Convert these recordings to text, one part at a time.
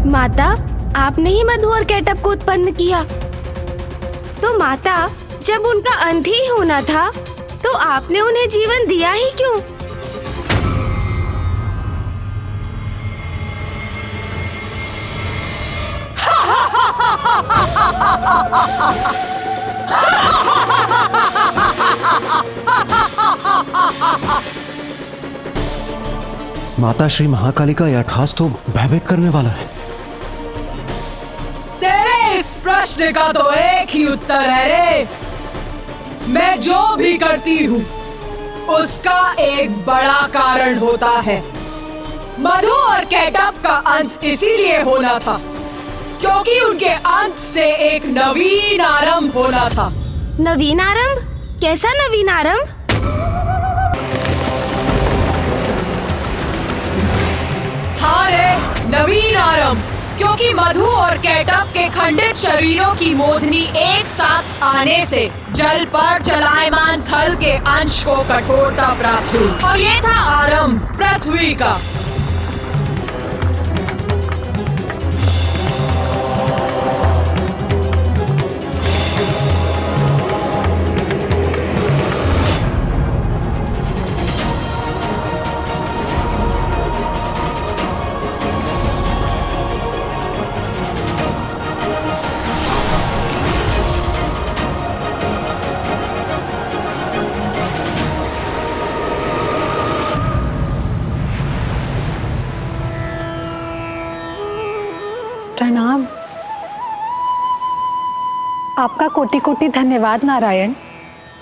माता, आपने ही मधु और केटअप को उत्पन्न किया। तो माता, जब उनका अंत ही होना था तो आपने उन्हें जीवन दिया ही क्यों? माता श्री महाकाली का यह ठास तो भयभीत करने वाला है। तेरे इस प्रश्न का तो एक ही उत्तर है रे। मैं जो भी करती हूँ उसका एक बड़ा कारण होता है। मधु और केटअप का अंत इसीलिए होना था क्योंकि उनके अंत से एक नवीन आरंभ होना था। नवीन आरंभ? कैसा नवीन आरंभ? हाँ रे, नवीन आरंभ, क्योंकि मधु और केटअप के खंडित शरीरों की मोधनी एक साथ आने से जल पर चलायमान थल के अंश को कठोरता प्राप्त हुई और ये था आरंभ पृथ्वी का। प्रणाम। आपका कोटि कोटि धन्यवाद नारायण।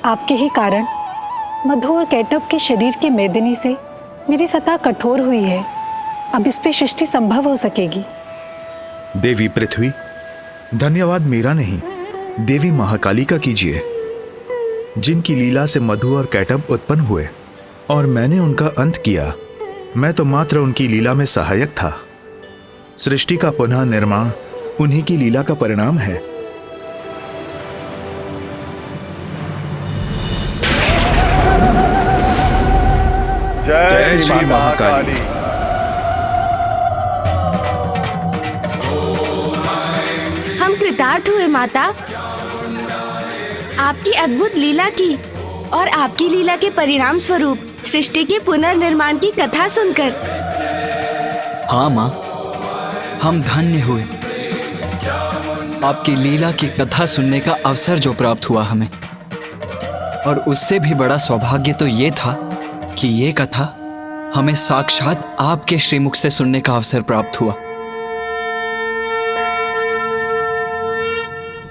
आपके ही कारण मधु और केटअप के शरीर की मेदिनी से मेरी सतह कठोर हुई है। अब इस पे सृष्टि संभव हो सकेगी। देवी पृथ्वी, धन्यवाद मेरा नहीं, देवी महाकाली का कीजिए, जिनकी लीला से मधु और केटअप उत्पन्न हुए और मैंने उनका अंत किया। मैं तो मात्र उनकी लीला में सहायक था। सृष्टि का पुनः निर्माण उन्हीं की लीला का परिणाम है। जय श्री महाकाली। हम कृतार्थ हुए माता, आपकी अद्भुत लीला की और आपकी लीला के परिणाम स्वरूप सृष्टि के पुनर्निर्माण की कथा सुनकर। हाँ माँ, हम धन्य हुए। आपकी लीला की कथा सुनने का अवसर जो प्राप्त हुआ हमें, और उससे भी बड़ा सौभाग्य तो ये था कि ये कथा हमें साक्षात आपके श्रीमुख से सुनने का अवसर प्राप्त हुआ।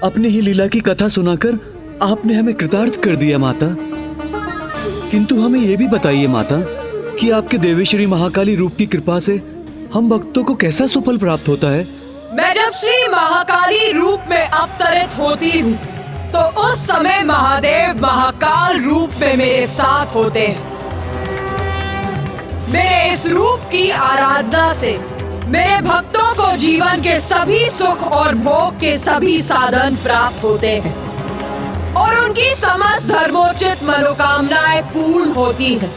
अपनी ही लीला की कथा सुनाकर आपने हमें कृतार्थ कर दिया माता। किंतु हमें यह भी बताइए माता कि आपके देवी श्री महाकाली रूप की कृपा से हम भक्तों को कैसा सुफल प्राप्त होता है? मैं जब श्री महाकाली रूप में अवतरित होती हूँ तो उस समय महादेव महाकाल रूप में मेरे साथ होते हैं। मेरे इस रूप की आराधना से मेरे भक्तों को जीवन के सभी सुख और भोग के सभी साधन प्राप्त होते हैं और उनकी समस्त धर्मोचित मनोकामनाएं पूर्ण होती हैं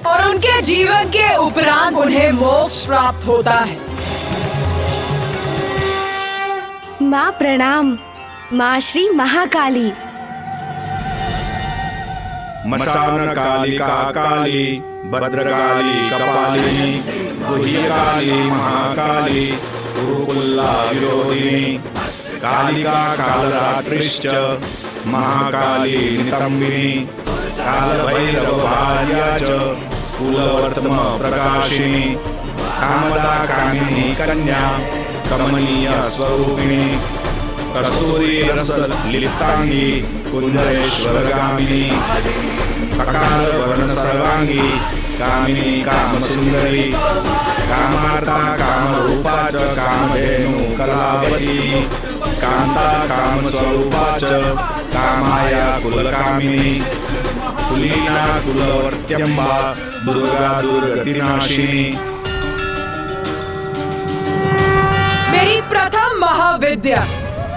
और उनके जीवन के उपरांत उन्हें मोक्ष प्राप्त होता है। माँ प्रणाम, माँ श्री महाकाली। मशान कालिका काली, भद्रकाली कपालिनी, गुह्यकाली महाकाली, कुरुकुल्ला विरोधिनी, कालिका कालरात्रिश्च, महाकाली नितंबिनी, कालभैरवभार्या च, कुलवर्तम प्रकाशिनी, कामदा कामिनी कन्या, कमनीय स्वरूपिणी, कस्तूरी रस लिप्तांगी, कुंजरेश्वरगामिनी, ककार वर्ण सर्वांगी, कामिनी कामसुंदरी, कामार्ता कामरूपा च, कामधेनु कलावती, कांता कामस्वरूपा च, कामाया कुलकामिनी, कुलीना कुलवर्त्यंबा, दुर्गा दुर्गतिनाशिनी। मेरी प्रथम महाविद्या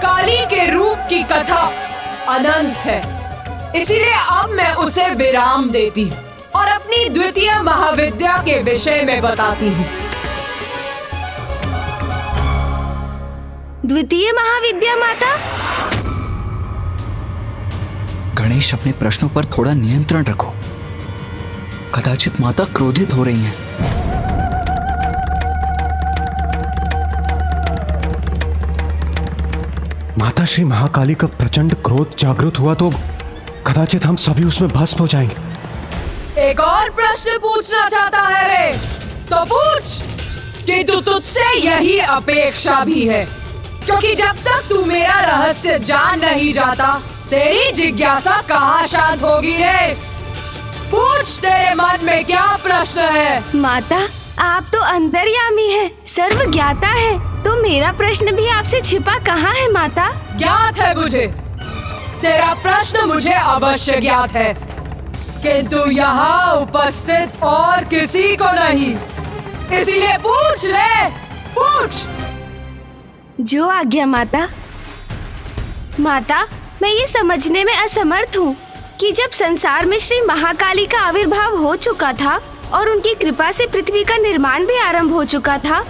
काली के रूप की कथा अनंत है, इसीलिए अब मैं उसे विराम देती हूँ और अपनी द्वितीय महाविद्या के विषय में बताती हूँ। द्वितीय महाविद्या माता। गणेश, अपने प्रश्नों पर थोड़ा नियंत्रण रखो। कदाचित माता क्रोधित हो रही हैं। माता श्री महाकाली का प्रचंड क्रोध जागृत हुआ तो कदाचित हम सभी उसमें भस्म हो जाएंगे। एक और प्रश्न पूछना चाहता है रे? तो पूछ, किंतु तुझसे यही अपेक्षा भी है, क्योंकि जब तक तू मेरा रहस्य जान नहीं जाता, तेरी जिज्ञासा कहाँ शांत होगी रे? पूछ, तेरे मन में क्या प्रश्न है? माता, आप तो अंतर्यामी हैं, सर्वज्ञाता है, तो मेरा प्रश्न भी आपसे छिपा कहाँ है माता? ज्ञात है मुझे, तेरा प्रश्न मुझे अवश्य ज्ञात है, किंतु यहाँ उपस्थित और किसी को नहीं, इसीलिए पूछ ले, पूछ। जो आज्ञा माता। माता, मैं ये समझने में असमर्थ हूँ कि जब संसार में श्री महाकाली का आविर्भाव हो चुका था और उनकी कृपा से पृथ्वी का निर्माण भी आरंभ हो चुका था,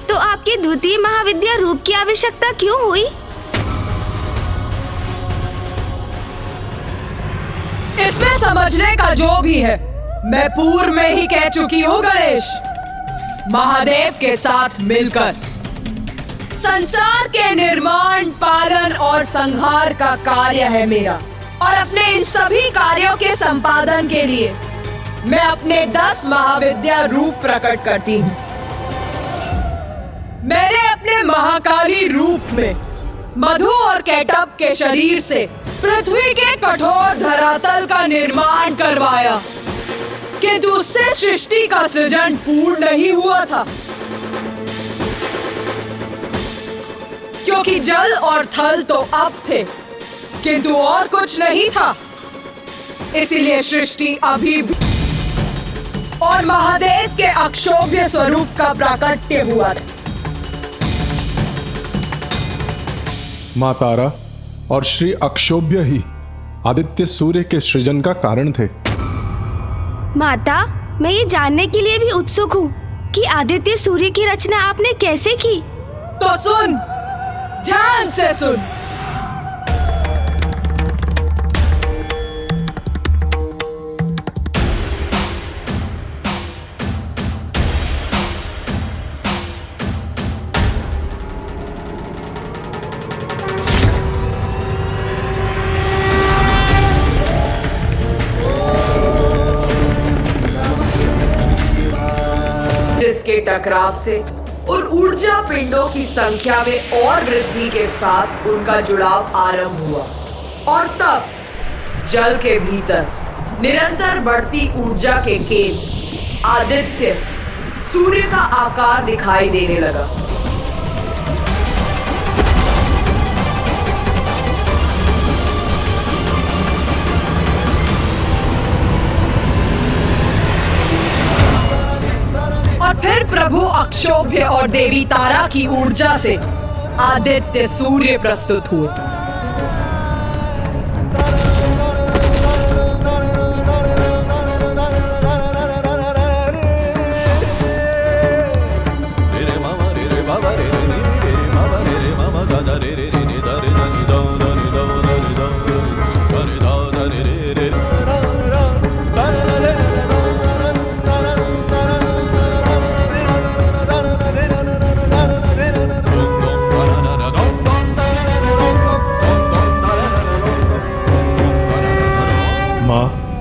तो आपकी द्वितीय महाविद्या रूप की आवश्यकता क्यों हुई? इसमें समझने का जो भी है, मैं पूर्व में ही कह चुकी हूँ गणेश। महादेव के साथ मिलकर संसार के निर्माण, पालन और संहार का कार्य है मेरा, और अपने इन सभी कार्यों के संपादन के लिए मैं अपने 10 महाविद्या रूप प्रकट करती हूँ। मैंने अपने महाकाली रूप में मधु और कैटब के शरीर से पृथ्वी के कठोर धरातल का निर्माण करवाया, किंतु उससे सृष्टि का सृजन पूर्ण नहीं हुआ था, क्योंकि जल और थल तो अब थे, किंतु और कुछ नहीं था। इसीलिए सृष्टि अभी भी और महादेव के अक्षोभ्य स्वरूप का प्राकट्य हुआ था। माँ तारा और श्री अक्षोभ्य ही आदित्य सूर्य के सृजन का कारण थे। माता, मैं ये जानने के लिए भी उत्सुक हूँ कि आदित्य सूर्य की रचना आपने कैसे की? तो सुन, ध्यान से सुन। जिसके टकराव से और ऊर्जा पिंडों की संख्या में और वृद्धि के साथ उनका जुड़ाव आरंभ हुआ, और तब जल के भीतर निरंतर बढ़ती ऊर्जा के केंद्र आदित्य सूर्य का आकार दिखाई देने लगा। और फिर प्रभु अक्षोभ्य और देवी तारा की ऊर्जा से आदित्य सूर्य प्रस्तुत हुए।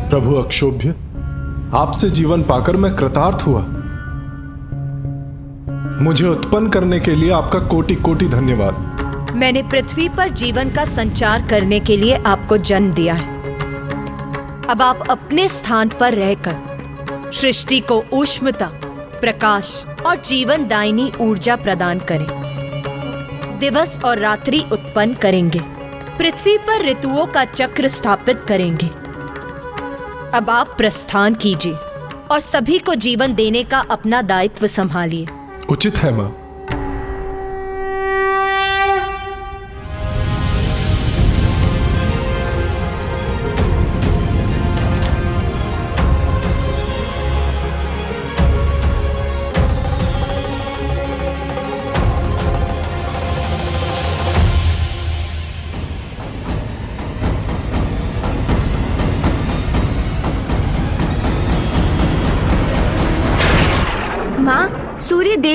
प्रभु अक्षोभ्य, आपसे जीवन पाकर मैं कृतार्थ हुआ। मुझे उत्पन्न करने के लिए आपका कोटि कोटि धन्यवाद। मैंने पृथ्वी पर जीवन का संचार करने के लिए आपको जन्म दिया है। अब आप अपने स्थान पर रहकर सृष्टि को ऊष्मता, प्रकाश और जीवन दायिनी ऊर्जा प्रदान करें। दिवस और रात्रि उत्पन्न करेंगे, पृथ्वी पर ऋतुओं का चक्र स्थापित करेंगे। अब आप प्रस्थान कीजिए और सभी को जीवन देने का अपना दायित्व संभालिए। उचित है मां।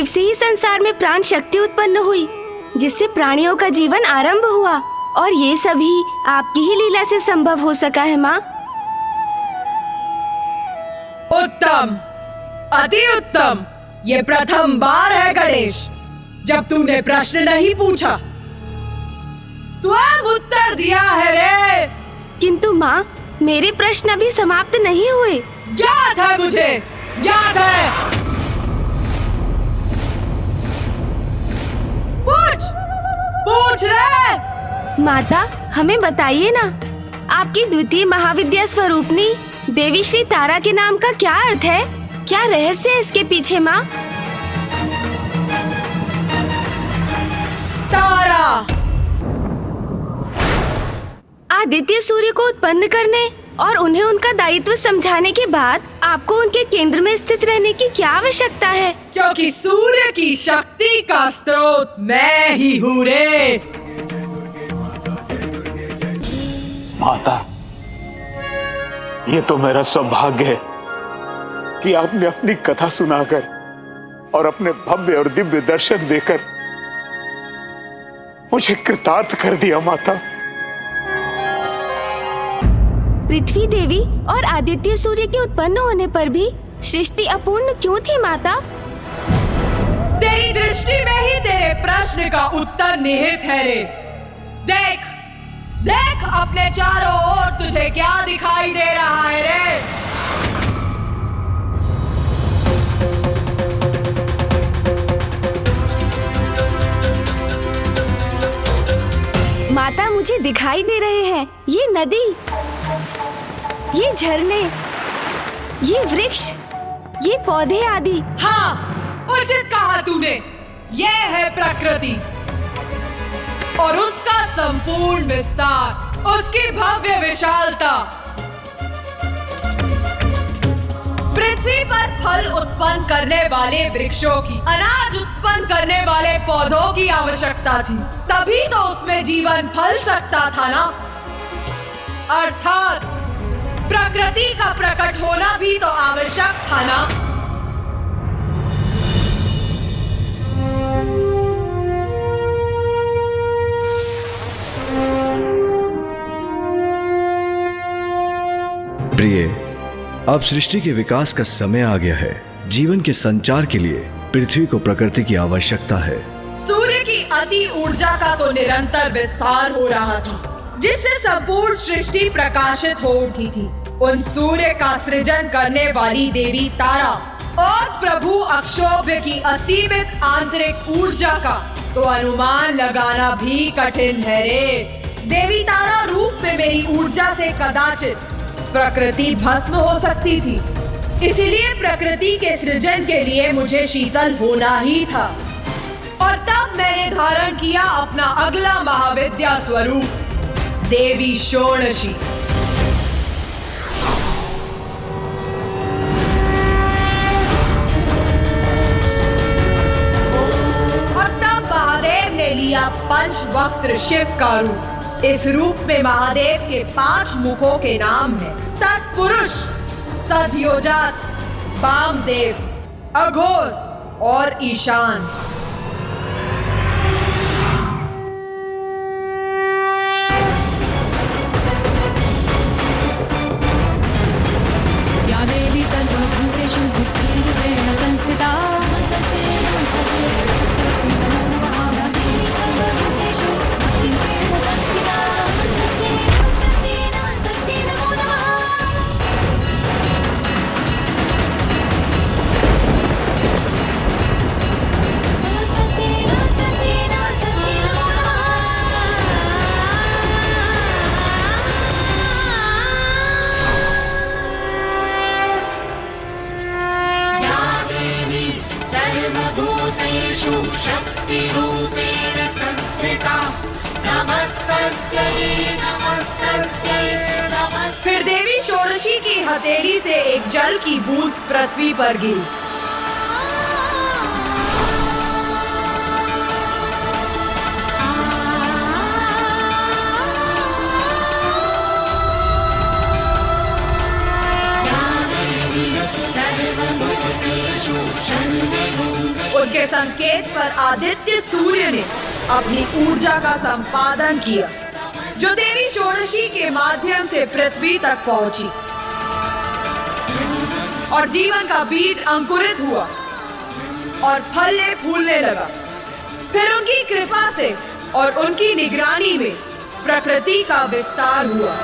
महादेव से ही संसार में प्राण शक्ति उत्पन्न हुई, जिससे प्राणियों का जीवन आरंभ हुआ, और ये सभी आपकी ही लीला से संभव हो सका है माँ। उत्तम, अति उत्तम। ये प्रथम बार है गणेश जब तूने प्रश्न नहीं पूछा, स्वयं उत्तर दिया है रे। किंतु माँ, मेरे प्रश्न अभी समाप्त नहीं हुए। ज्ञात है मुझे, ज्ञात है। पूछ, पूछ रे। माता, हमें बताइए ना, आपकी द्वितीय महाविद्या स्वरूपनी देवी श्री तारा के नाम का क्या अर्थ है? क्या रहस्य है इसके पीछे माँ? तारा आदित्य सूर्य को उत्पन्न करने और उन्हें उनका दायित्व समझाने के बाद आपको उनके केंद्र में स्थित रहने की क्या आवश्यकता है? क्योंकि सूर्य की शक्ति का स्रोत मैं ही हूँ रे। माता, ये तो मेरा सौभाग्य है कि आपने अपनी कथा सुनाकर और अपने भव्य और दिव्य दर्शन देकर मुझे कृतार्थ कर दिया माता। पृथ्वी देवी और आदित्य सूर्य के उत्पन्न होने पर भी सृष्टि अपूर्ण क्यों थी माता? तेरी दृष्टि में ही तेरे प्रश्न का उत्तर निहित है रे। देख, देख अपने चारों ओर तुझे क्या दिखाई दे रहा है रे। माता, मुझे दिखाई दे रहे हैं ये नदी, ये झरने, ये वृक्ष, ये पौधे आदि। हाँ, उचित कहा तूने। ये है प्रकृति और उसका संपूर्ण विस्तार, उसकी भव्य विशालता। पृथ्वी पर फल उत्पन्न करने वाले वृक्षों की, अनाज उत्पन्न करने वाले पौधों की आवश्यकता थी, तभी तो उसमें जीवन फल सकता था ना। अर्थात प्रकृति का प्रकट होना भी तो आवश्यक था ना। प्रिय, अब सृष्टि के विकास का समय आ गया है। जीवन के संचार के लिए पृथ्वी को प्रकृति की आवश्यकता है। सूर्य की अति ऊर्जा का तो निरंतर विस्तार हो रहा था, जिससे संपूर्ण सृष्टि प्रकाशित हो उठी थी। उन सूर्य का सृजन करने वाली देवी तारा और प्रभु अक्षोभ्य की असीमित आंतरिक ऊर्जा का तो अनुमान लगाना भी कठिन है रे। देवी तारा रूप में मेरी ऊर्जा से कदाचित प्रकृति भस्म हो सकती थी, इसीलिए प्रकृति के सृजन के लिए मुझे शीतल होना ही था। और तब मैंने धारण किया अपना अगला महाविद्या स्वरूप, देवी षोडशी। और तब महादेव ने लिया पंचवक्त्र शिव का रूप। इस रूप में महादेव के 5 मुखों के नाम हैं: तत्पुरुष, सद्योजात, वामदेव, अघोर और ईशान। या देवी सर्वभूतेषु बुद्धिरूपेण संस्थिता। शक्तिरूपेण संस्थिता। नमस्तस्यै, नमस्तस्यै, नमस्तस्यै। फिर देवी षोडशी की हथेली से एक जल की बूंद पृथ्वी पर गिरी। उन उनके संकेत पर आदित्य सूर्य ने अपनी ऊर्जा का संपादन किया, जो देवी षोडशी के माध्यम से पृथ्वी तक पहुंची और जीवन का बीज अंकुरित हुआ और फलने फूलने लगा। फिर उनकी कृपा से और उनकी निगरानी में प्रकृति का विस्तार हुआ।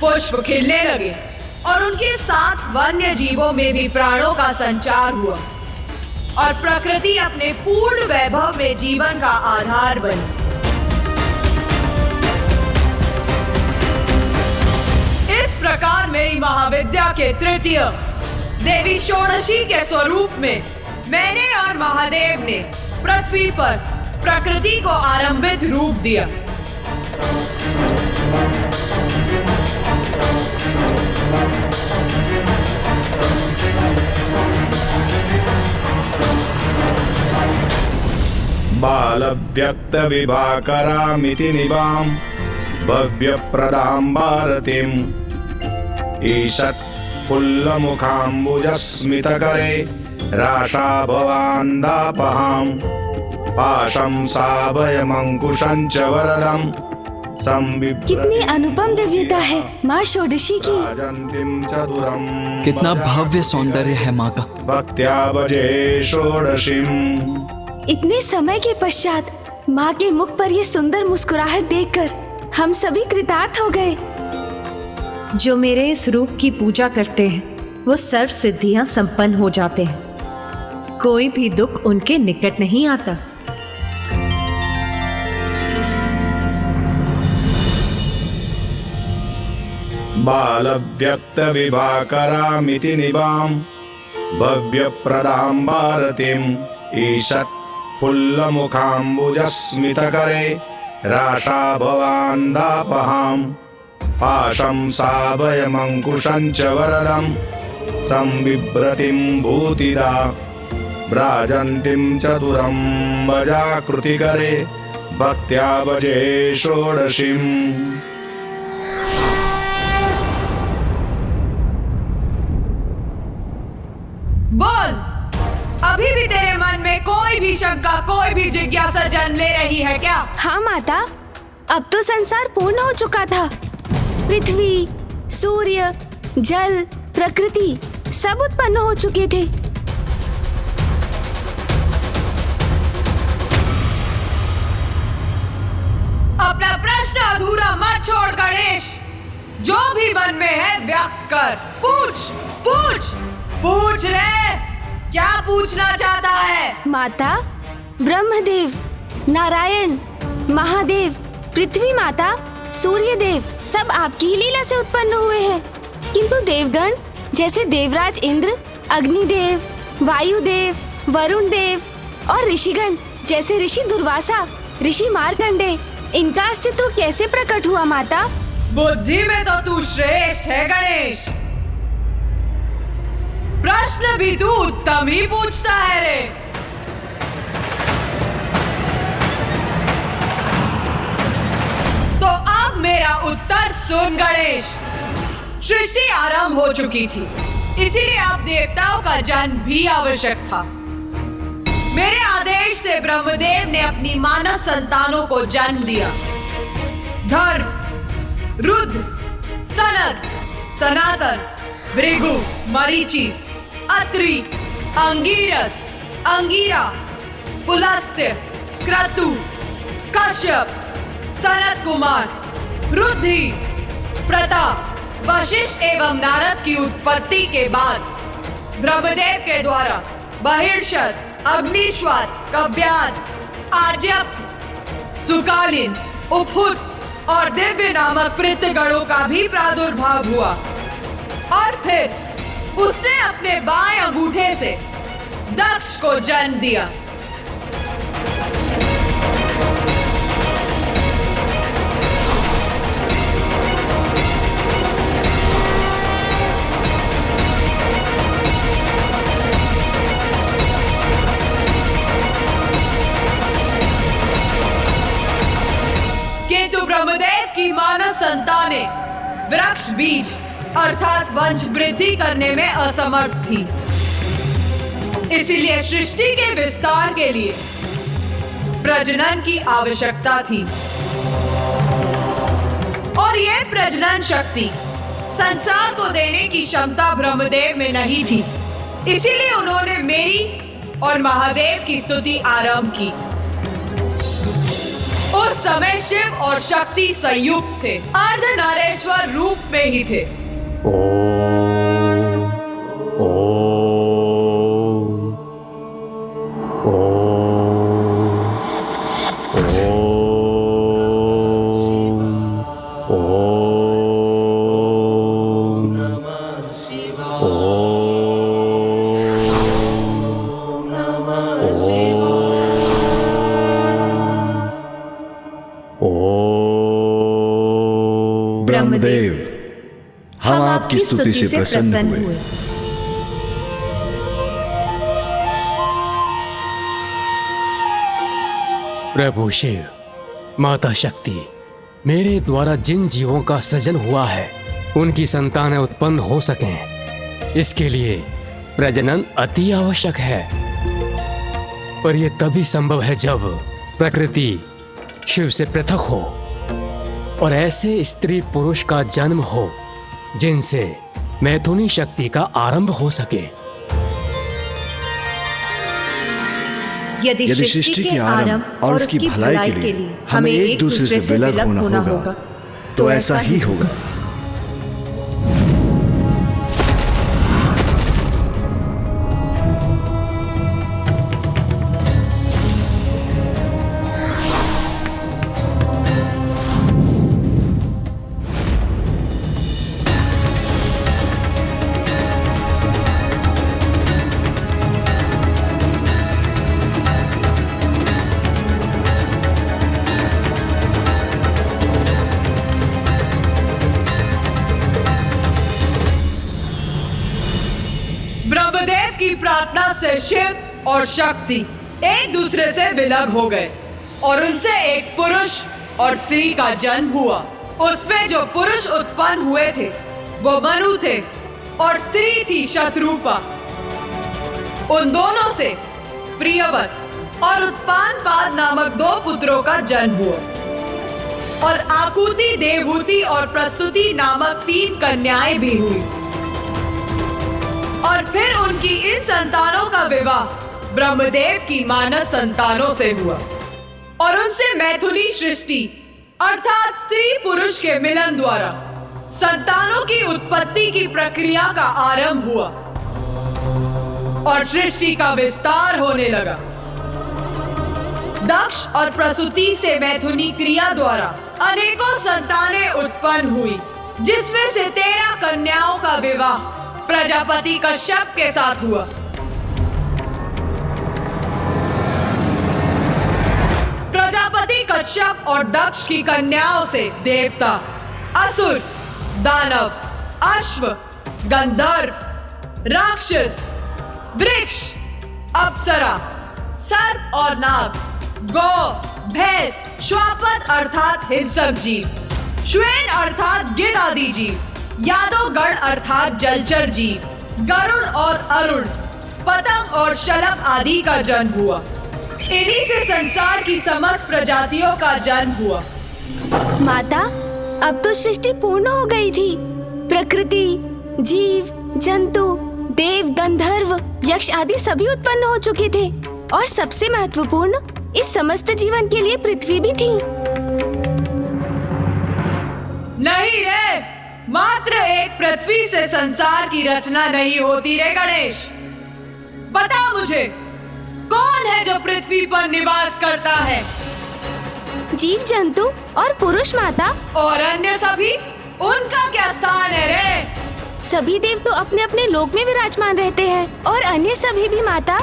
पुष्प खिलने लगे और उनके साथ वन्य जीवों में भी प्राणों का संचार हुआ और प्रकृति अपने पूर्ण वैभव में जीवन का आधार बनी। इस प्रकार मेरी महाविद्या के तृतीय देवी षोडशी के स्वरूप में मैंने और महादेव ने पृथ्वी पर प्रकृति को आरंभित रूप दिया। बालव्यक्त विभाकरामिति निवाम भव्यप्रदां भारतीम् ईषत् फुल्लमुखाम्बुजस्मितकरे राशाभवान्दापहाम् पाशं साभयमङ्कुशं च वरदं कितनी अनुपम दिव्यता है माँ षोडशी की। कितना भव्य सौंदर्य है माँ का। भक्त्या भजे षोडशीम्। इतने समय के पश्चात माँ के मुख पर ये सुंदर मुस्कुराहट देखकर हम सभी कृतार्थ हो गए। जो मेरे इस रूप की पूजा करते हैं वो सर्व सिद्धियां संपन्न हो जाते हैं। कोई भी दुख उनके निकट नहीं आता। बालव्यक्त विभाकरामिति निवाम भव्यप्रदां भारतीम् ईषत् फुल्लमुखाम्बुजस्मितकरे राशाभवान्दापहाम् पाशं साभयमङ्कुशं च वरदं संबिभ्रतिं भूतिदा व्राजन्तीं चतुरं वजाकृतिकरे भक्त्या भजे षोडशीम्। बोल, अभी भी तेरे मन में कोई भी शंका, कोई भी जिज्ञासा जन्म ले रही है क्या? हाँ माता, अब तो संसार पूर्ण हो चुका था। पृथ्वी, सूर्य, जल, प्रकृति सब उत्पन्न हो चुके थे। अपना प्रश्न अधूरा मत छोड़ गणेश। जो भी मन में है व्यक्त कर। पूछ पूछ पूछ रे, क्या पूछना चाहता है? माता, ब्रह्मदेव, नारायण, महादेव, पृथ्वी माता, सूर्य देव सब आपकी ही लीला से उत्पन्न हुए हैं, किंतु देवगण जैसे देवराज इंद्र, अग्निदेव, वायुदेव, वरुण देव और ऋषिगण जैसे ऋषि दुर्वासा, ऋषि मार्कंडे, इनका अस्तित्व कैसे प्रकट हुआ माता? बुद्धि में तो तू श्रेष्ठ है गणेश। प्रश्न भी तू उत्तम ही पूछता है रे। तो अब मेरा उत्तर सुन गणेश। सृष्टि आरंभ हो चुकी थी, इसीलिए अब देवताओं का जन्म भी आवश्यक था। मेरे आदेश से ब्रह्मदेव ने अपनी मानस संतानों को जन्म दिया। धर्म, रुद्र, सनद, सनातन, भृगु, मरीचि, अत्रि, अंगिरस, अंगिरा, पुलस्त्य, क्रतु, कश्यप, सनत कुमार, रुद्धि, प्रताप, वशिष्ठ एवं नारद की उत्पत्ति के बाद ब्रह्मदेव के द्वारा बहिर्षद, अग्निश्वात, कव्यात, आज्यप, सुकालीन, उपहुत और दिव्य नामक पृथ्वीगणों का भी प्रादुर्भाव हुआ। और फिर उसने अपने बाएं अंगूठे से दक्ष को जन्म दिया। उन्होंने वृक्ष बीज अर्थात वंश वृद्धि करने में असमर्थ थी। इसीलिए सृष्टि के विस्तार के लिए प्रजनन की आवश्यकता थी और यह प्रजनन शक्ति संसार को देने की क्षमता ब्रह्मदेव में नहीं थी। इसीलिए उन्होंने मेरी और महादेव की स्तुति आरंभ की। उस समय शिव और शक्ति संयुक्त थे, अर्धनारेश्वर रूप में ही थे। ब्रह्मदेव, हम आपकी स्तुति से प्रसन्न हुए। प्रभु शिव, माता शक्ति, मेरे द्वारा जिन जीवों का सृजन हुआ है उनकी संतानें उत्पन्न हो सकें, इसके लिए प्रजनन अति आवश्यक है। पर यह तभी संभव है जब प्रकृति शिव से पृथक हो और ऐसे स्त्री पुरुष का जन्म हो जिनसे मैथुनी शक्ति का आरंभ हो सके। यदि सृष्टि के आरंभ और उसकी भलाई के लिए हमें एक दूसरे से विलग होना होगा तो ऐसा ही होगा। ब्रह्मदेव की प्रार्थना से शिव और शक्ति एक दूसरे से विलग हो गए और उनसे एक पुरुष और स्त्री का जन्म हुआ। उसमें जो पुरुष उत्पन्न हुए थे वो मनु थे और स्त्री थी शत्रुपा। उन दोनों से प्रियवत और उत्पानपाद नामक दो पुत्रों का जन्म हुआ और आकुति, देवहूति और प्रस्तुति नामक 3 कन्याएं भी हुई। और फिर उनकी इन संतानों का विवाह ब्रह्मदेव की मानस संतानों से हुआ और उनसे मैथुनी सृष्टि अर्थात स्त्री पुरुष के मिलन द्वारा संतानों की उत्पत्ति की प्रक्रिया का आरंभ हुआ और सृष्टि का विस्तार होने लगा। दक्ष और प्रसूति से मैथुनी क्रिया द्वारा अनेकों संतानें उत्पन्न हुई, जिसमें से 13 कन्याओं का विवाह प्रजापति कश्यप के साथ हुआ। प्रजापति कश्यप और दक्ष की कन्याओं से देवता, असुर, दानव, अश्व, गंधर्व, राक्षस, वृक्ष, अप्सरा, सर्प और नाग, गौ, भैंस, श्वापद अर्थात हिंसक जीव, श्वेन अर्थात गिद्ध आदि जीव, यादव गण अर्थात जलचर जीव, गरुड़ और अरुण, पतंग और शलभ आदि का जन्म हुआ। इन्हीं से संसार की समस्त प्रजातियों का जन्म हुआ। माता, अब तो सृष्टि पूर्ण हो गई थी। प्रकृति, जीव, जंतु, देव, गंधर्व, यक्ष आदि सभी उत्पन्न हो चुके थे और सबसे महत्वपूर्ण इस समस्त जीवन के लिए पृथ्वी भी थी। नहीं रे, मात्र एक पृथ्वी से संसार की रचना नहीं होती रे गणेश। बता मुझे, कौन है जो पृथ्वी पर निवास करता है? जीव जंतु और पुरुष माता। और अन्य सभी, उनका क्या स्थान है रे? सभी देव तो अपने अपने लोक में विराजमान रहते हैं और अन्य सभी भी माता।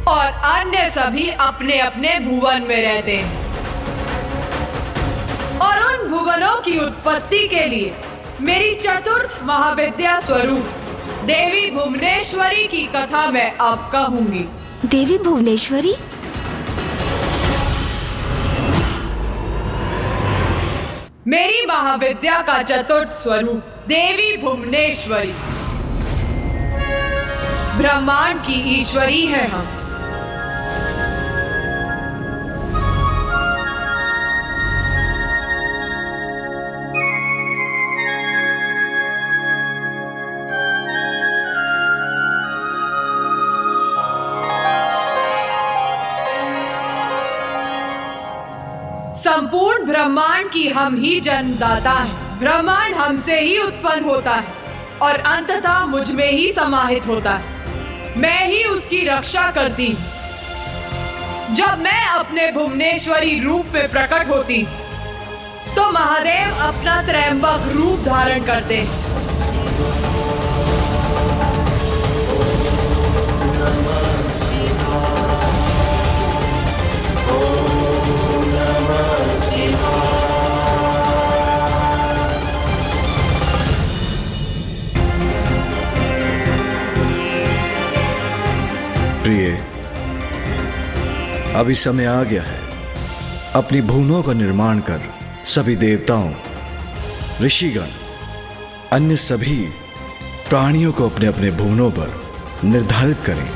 और अन्य सभी अपने अपने भुवन में रहते हैं और उन भुवनों की उत्पत्ति के लिए मेरी चतुर्थ महाविद्या स्वरूप देवी भुवनेश्वरी की कथा मैं अब कहूंगी। देवी मेरी महाविद्या का चतुर्थ स्वरूप देवी भुवनेश्वरी, ब्रह्मांड की ईश्वरी है हम। संपूर्ण ब्रह्मांड की हम ही जन्मदाता हैं। ब्रह्मांड हमसे ही उत्पन्न होता है और अंततः मुझ में ही समाहित होता है। मैं ही उसकी रक्षा करती हूँ। जब मैं अपने भुवनेश्वरी रूप में प्रकट होती तो महादेव अपना त्रयंबक रूप धारण करते। प्रिय, अभी समय आ गया है। अपनी भुवनों का निर्माण कर सभी देवताओं, ऋषिगण, अन्य सभी प्राणियों को अपने अपने भुवनों पर निर्धारित करें।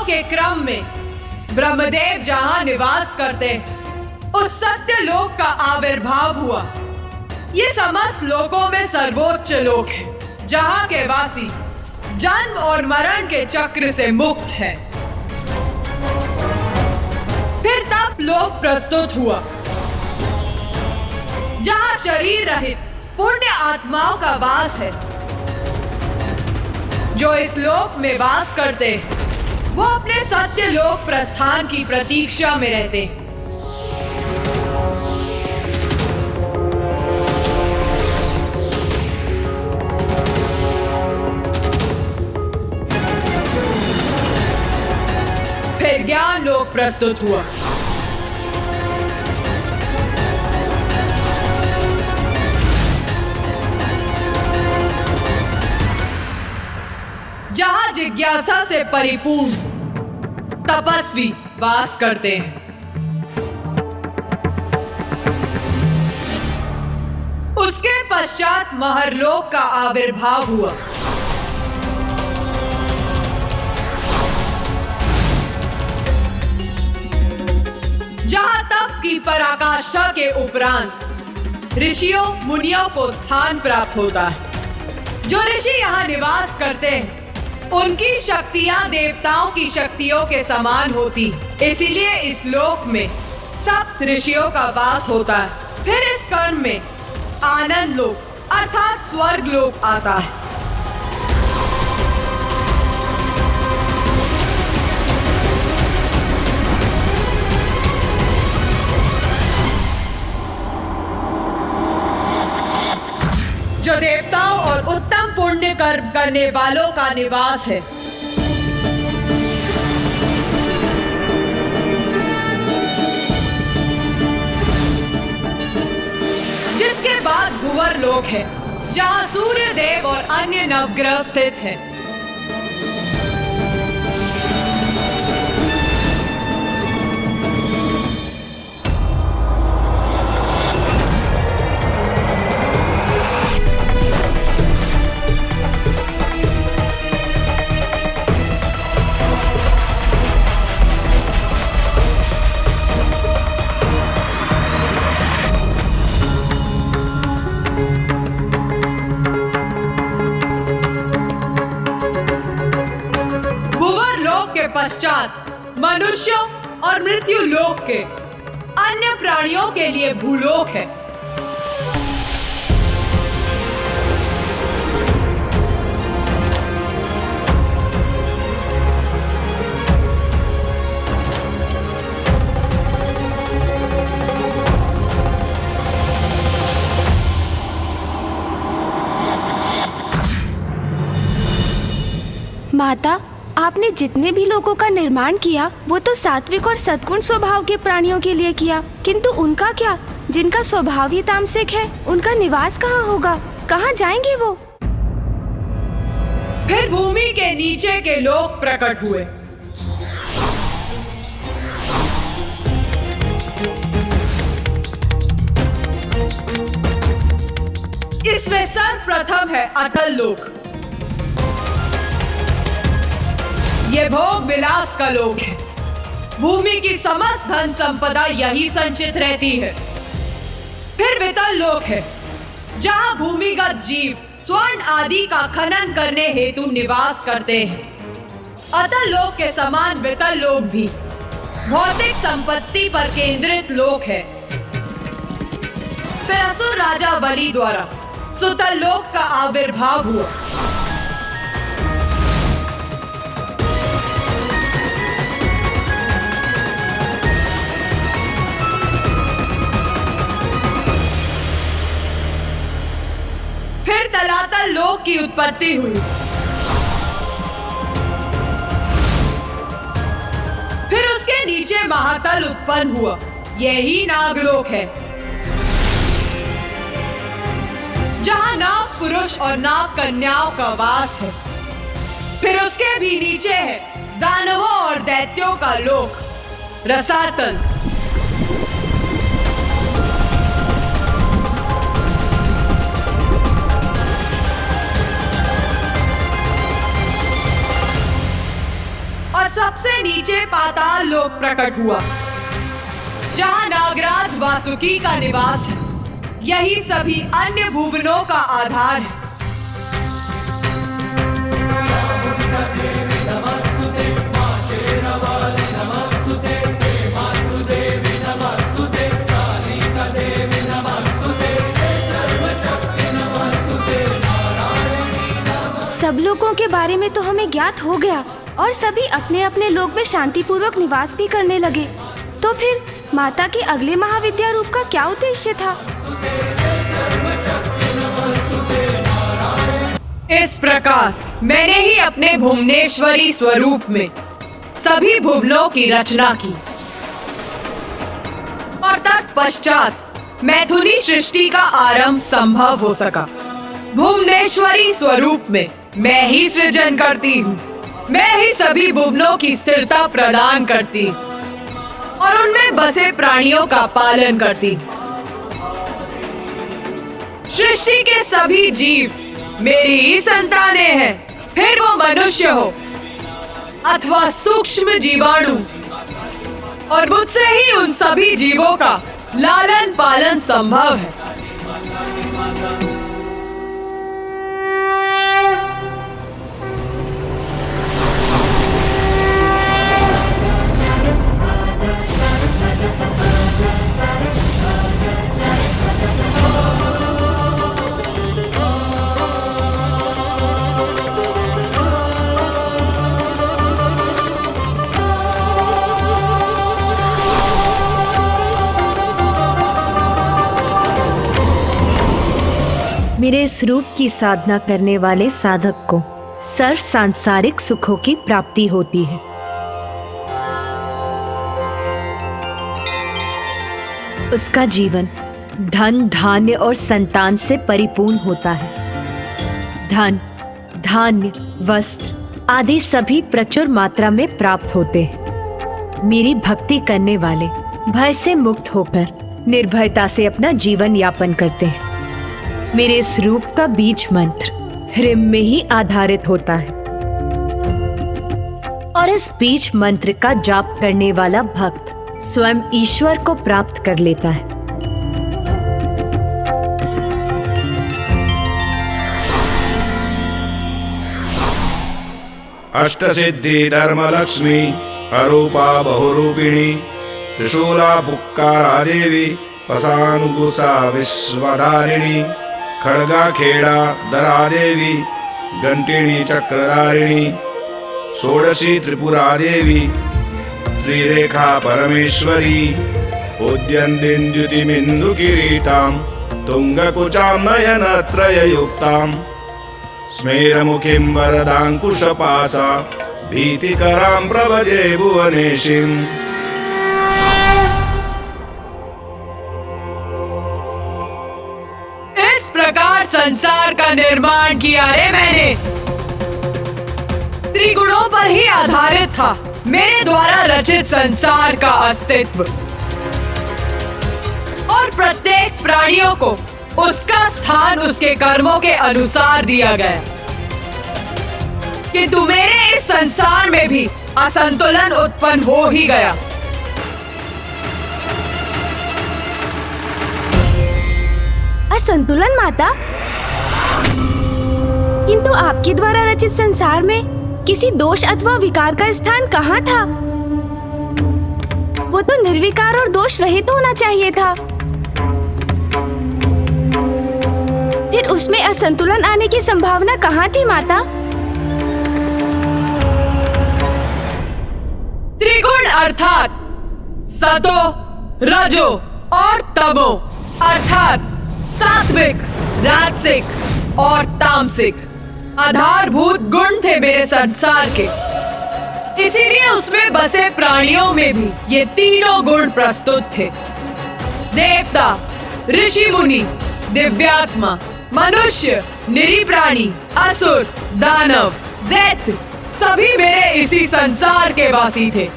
के क्रम में ब्रह्मदेव जहां निवास करते उस सत्य लोक का आविर्भाव हुआ। ये समस्त लोकों में सर्वोच्च लोक है, जहां के वासी जन्म और मरण के चक्र से मुक्त है। फिर तप लोक प्रस्तुत हुआ, जहां शरीर रहित पुण्य आत्माओं का वास है। जो इस लोक में वास करते वो अपने सत्य लोक प्रस्थान की प्रतीक्षा में रहते। फिर ज्ञान लोक प्रस्तुत हुआ, जहां जिज्ञासा से परिपूर्ण तपस्वी वास करते हैं। उसके पश्चात महरलोक का आविर्भाव हुआ, जहां तप की पराकाष्ठा के उपरांत ऋषियों मुनियों को स्थान प्राप्त होता है। जो ऋषि यहाँ निवास करते हैं उनकी शक्तियां देवताओं की शक्तियों के समान होती, इसीलिए इस लोक में सप्त ऋषियों का वास होता है। फिर इस कर्म में आनंद लोक अर्थात स्वर्ग लोक आता है। जो देवताओं और उत्तम पुण्य कर्म करने वालों का निवास है। जिसके बाद भुवर लोक है, जहां सूर्य देव और अन्य नवग्रह स्थित हैं। पश्चात मनुष्यों और मृत्यु लोक के अन्य प्राणियों के लिए भूलोक है। माता, आपने जितने भी लोगों का निर्माण किया वो तो सात्विक और सद्गुण स्वभाव के प्राणियों के लिए किया, किंतु उनका क्या? जिनका स्वभाव ही तामसिक है, उनका निवास कहाँ होगा? कहाँ जाएंगे वो? फिर भूमि के नीचे के लोग प्रकट हुए। इसमें सर्वप्रथम है अतल लोक। ये भोग विलास का लोक है। भूमि की समस्त धन संपदा यही संचित रहती है। फिर वितल लोक है, जहां भूमिगत जीव स्वर्ण आदि का खनन करने हेतु निवास करते हैं। अतल लोक के समान वितल लोक भी भौतिक संपत्ति पर केंद्रित लोक है। फिर असुर राजा बलि द्वारा सुतल लोक का आविर्भाव हुआ। फिर तलातल लोक की उत्पत्ति हुई। फिर उसके नीचे महातल उत्पन्न हुआ। यही नागलोक है, जहां नाग पुरुष और नाग कन्याओं का वास है। फिर उसके भी नीचे है दानवों और दैत्यों का लोक, रसातल। और सबसे नीचे पाताल लोक प्रकट हुआ, जहां नागराज वासुकी का निवास है। यही सभी अन्य भुवनों का आधार है। सब लोगों के बारे में तो हमें ज्ञात हो गया और सभी अपने अपने लोक में शांतिपूर्वक निवास भी करने लगे। तो फिर माता के अगले महाविद्या रूप का क्या उद्देश्य था? इस प्रकार मैंने ही अपने भुवनेश्वरी स्वरूप में सभी भुवनों की रचना की और तत्पश्चात मैथुनी सृष्टि का आरंभ संभव हो सका। भुवनेश्वरी स्वरूप में मैं ही सृजन करती हूँ। मैं ही सभी भुवनों की स्थिरता प्रदान करती और उनमें बसे प्राणियों का पालन करती। सृष्टि के सभी जीव मेरी ही संतानें हैं, फिर वो मनुष्य हो अथवा सूक्ष्म जीवाणु, और मुझसे ही उन सभी जीवों का लालन पालन संभव है। मेरे इस रूप की साधना करने वाले साधक को सर्व सांसारिक सुखों की प्राप्ति होती है। उसका जीवन धन, धान्य और संतान से परिपूर्ण होता है। धन, धान्य, वस्त्र आदि सभी प्रचुर मात्रा में प्राप्त होते हैं। मेरी भक्ति करने वाले भय से मुक्त होकर निर्भयता से अपना जीवन यापन करते हैं। मेरे इस रूप का बीज मंत्र ह्रीं में ही आधारित होता है और इस बीज मंत्र का जाप करने वाला भक्त स्वयं ईश्वर को प्राप्त कर लेता है। अष्टसिद्धि धर्मलक्ष्मी अरूपा बहुरूपिणी त्रिशूला पुक्कारा देवी पसानुगुसा विश्वधारिणी खड्गा खेड़ा दरा देवी घंटिणी चक्रधारिणी षोडशी त्रिपुरा देवी त्रिरेखा परमेश्वरी उद्यन्तिन्द्युतिमिन्दु किरीटां तुंगकुचां नयनत्रययुक्तां स्मेरमुखीं वरदाङ्कुशपासा भीतिकरां प्रभजे भुवनेशीम्। इस प्रकार संसार का निर्माण किया रे मैंने। त्रिगुणों पर ही आधारित था मेरे द्वारा रचित संसार का अस्तित्व, और प्रत्येक प्राणियों को उसका स्थान उसके कर्मों के अनुसार दिया गया। किंतु मेरे इस संसार में भी असंतुलन उत्पन्न हो ही गया। असंतुलन माता? किंतु आपके द्वारा रचित संसार में किसी दोष अथवा विकार का स्थान कहाँ था? वो तो निर्विकार और दोष रहित होना चाहिए था। फिर उसमें असंतुलन आने की संभावना कहाँ थी माता? त्रिगुण अर्थात सतो, रजो और तमो, अर्थात सात्विक, राजसिक और तामसिक आधारभूत गुण थे मेरे संसार के। इसीलिए उसमें बसे प्राणियों में भी ये तीनों गुण प्रस्तुत थे। देवता, ऋषि मुनि, दिव्यात्मा, मनुष्य, निरी प्राणी, असुर, दानव, दैत्य सभी मेरे इसी संसार के वासी थे।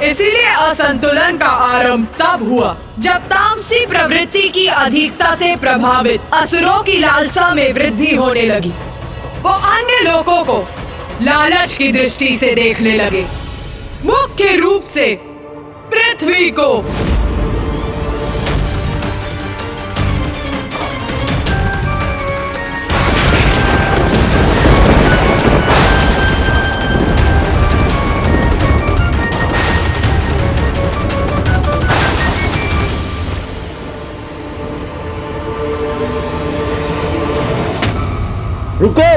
इसीलिए असंतुलन का आरंभ तब हुआ जब तामसी प्रवृत्ति की अधिकता से प्रभावित असुरों की लालसा में वृद्धि होने लगी। वो अन्य लोगों को लालच की दृष्टि से देखने लगे, मुख्य रूप से पृथ्वी को। रुको!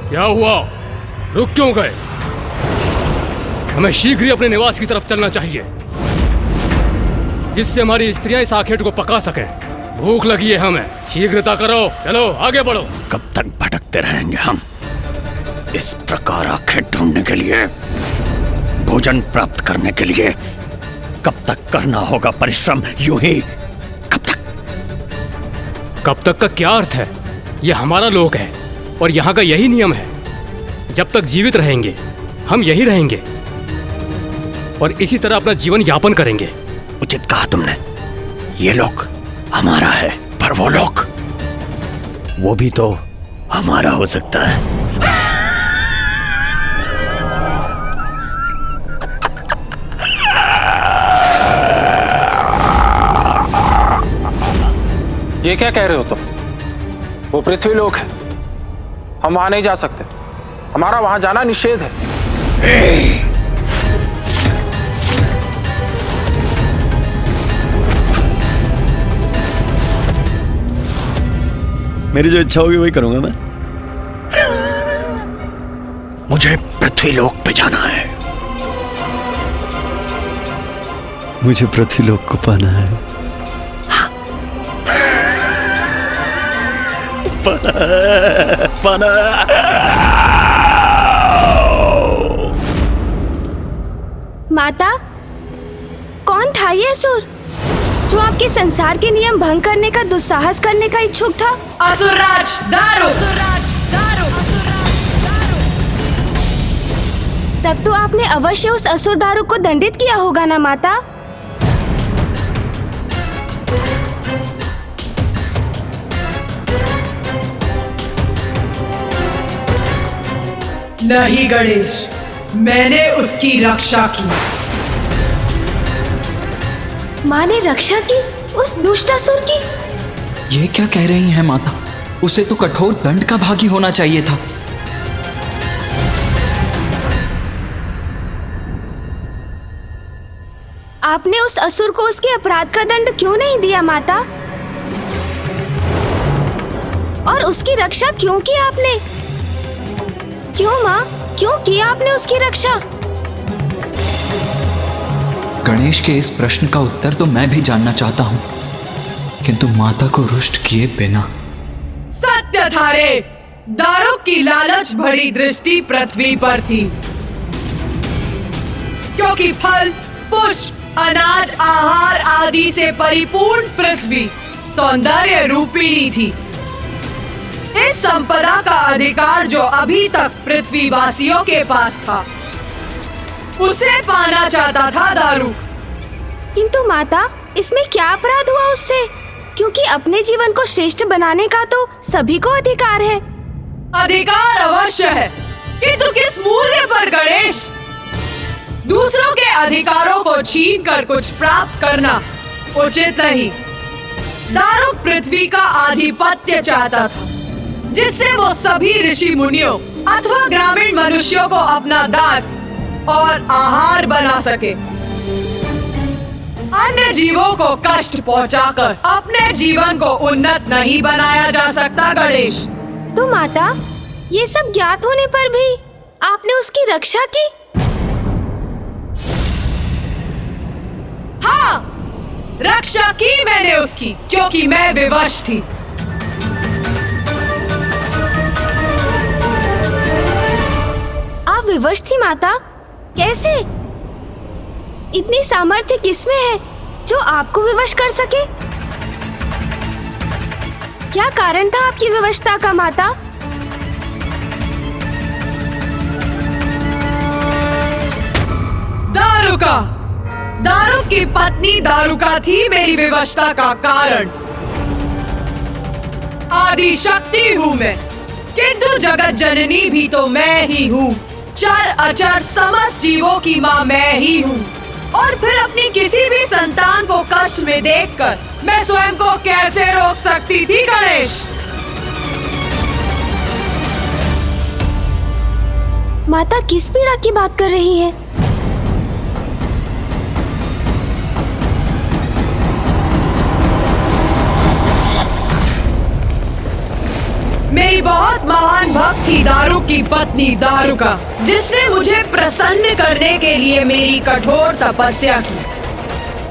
क्या हुआ? रुक क्यों गए? हमें शीघ्र ही अपने निवास की तरफ चलना चाहिए, जिससे हमारी स्त्रियां इस आखेट को पका सकें। भूख लगी है हमें। शीघ्रता करो, चलो आगे बढ़ो। कब तक भटकते रहेंगे हम? इस प्रकार आखेट ढूंढने के लिए, भोजन प्राप्त करने के लिए कब तक करना होगा परिश्रम? यूं ही कब तक का क्या अर्थ है? ये हमारा लोक है और यहाँ का यही नियम है। जब तक जीवित रहेंगे हम यही रहेंगे और इसी तरह अपना जीवन यापन करेंगे। उचित कहा तुमने। ये लोक हमारा है, पर वो लोक, वो भी तो हमारा हो सकता है। ये क्या कह रहे हो तुम? वो पृथ्वी लोक है, हम वहां नहीं जा सकते। हमारा वहां जाना निषेध है। मेरी जो इच्छा होगी वही करूंगा मैं। मुझे पृथ्वी लोक पे जाना है। मुझे पृथ्वी लोक को पाना है। पाना। माता, कौन था ये असुर जो आपके संसार के नियम भंग करने का दुस्साहस करने का इच्छुक था? असुरराज दारू। तब तो आपने अवश्य उस असुर दारू को दंडित किया होगा ना माता? नहीं गणेश, मैंने उसकी रक्षा की। माँ ने रक्षा की उस दुष्ट असुर की? ये क्या कह रही हैं माता? उसे तो कठोर दंड का भागी होना चाहिए था। आपने उस असुर को उसके अपराध का दंड क्यों नहीं दिया माता? और उसकी रक्षा क्यों की आपने? क्यों माँ, क्यों किया आपने उसकी रक्षा? गणेश के इस प्रश्न का उत्तर तो मैं भी जानना चाहता हूँ, किंतु माता को रुष्ट किए बिना। सत्य था रे, दारुक की लालच भरी दृष्टि पृथ्वी पर थी, क्योंकि फल, पुष्प, अनाज, आहार आदि से परिपूर्ण पृथ्वी सौंदर्य रूपिणी थी। इस संपदा का अधिकार जो अभी तक पृथ्वीवासियों के पास था, उसे पाना चाहता था दारू। किंतु माता, इसमें क्या अपराध हुआ उससे? क्योंकि अपने जीवन को श्रेष्ठ बनाने का तो सभी को अधिकार है। अधिकार अवश्य है, किंतु किस मूल्य पर गणेश? दूसरों के अधिकारों को छीन कर कुछ प्राप्त करना उचित नहीं। दारुक पृथ्वी का आधिपत्य चाहता था, जिससे वो सभी ऋषि मुनियों अथवा ग्रामीण मनुष्यों को अपना दास और आहार बना सके। अन्य जीवों को कष्ट पहुंचाकर अपने जीवन को उन्नत नहीं बनाया जा सकता गणेश। तो माता, ये सब ज्ञात होने पर भी आपने उसकी रक्षा की? हाँ, रक्षा की मैंने उसकी, क्योंकि मैं विवश थी। आप विवश थी माता? कैसे? इतनी सामर्थ्य किसमें है जो आपको विवश कर सके? क्या कारण था आपकी विवशता का माता? दारुका, दारू की पत्नी दारुका थी मेरी विवशता का कारण। आदि शक्ति हूँ मैं, किंतु जगत जननी भी तो मैं ही हूँ। चर अचर समस्त जीवों की माँ मैं ही हूँ। और फिर अपनी किसी भी संतान को कष्ट में देखकर मैं स्वयं को कैसे रोक सकती थी गणेश? माता किस पीड़ा की बात कर रही है? मेरी बहुत महान भक्त थी दारू की पत्नी दारुका, जिसने मुझे प्रसन्न करने के लिए मेरी कठोर तपस्या की।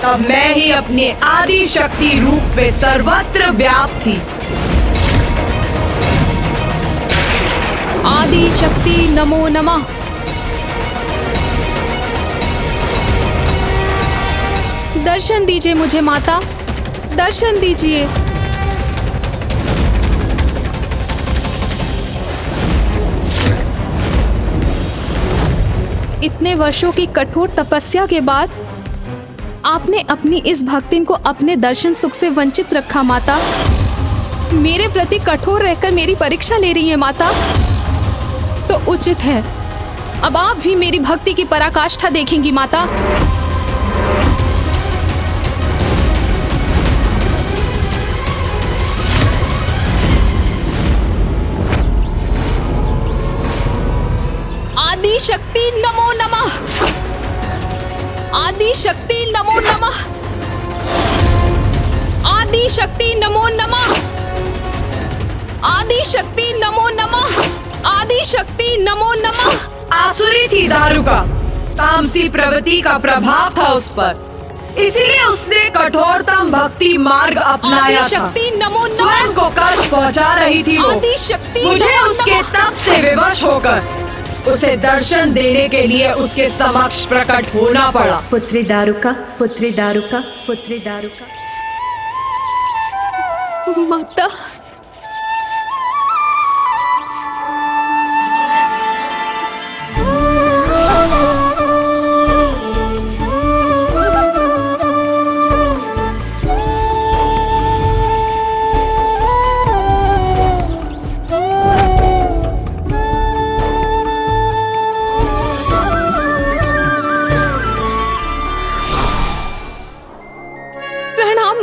तब मैं ही अपने आदि शक्ति रूप में सर्वत्र व्याप्त थी। आदि शक्ति नमो नमः। दर्शन दीजिए मुझे माता, दर्शन दीजिए। इतने वर्षों की कठोर तपस्या के बाद आपने अपनी इस भक्तिन को अपने दर्शन सुख से वंचित रखा माता। मेरे प्रति कठोर रहकर मेरी परीक्षा ले रही है माता, तो उचित है अब आप भी मेरी भक्ति की पराकाष्ठा देखेंगी माता। आदि शक्ति नमो नमः। आदि शक्ति नमो नमः। आदि शक्ति नमो नमः। आदि शक्ति नमो नमः। आदि शक्ति नमो नमः। आसुरी थी दारुका, तामसी प्रवृत्ति का प्रभाव था उस पर, इसीलिए उसने कठोरतम भक्ति मार्ग अपनाया था। शक्ति नमो नमः। स्वयं को कष्ट पहुंचा रही थी वो। आदि शक्ति मुझे उसके तप से विवश होकर उसे दर्शन देने के लिए उसके समक्ष प्रकट होना पड़ा। पुत्री दारुका, पुत्री दारुका, पुत्री दारुका। माता,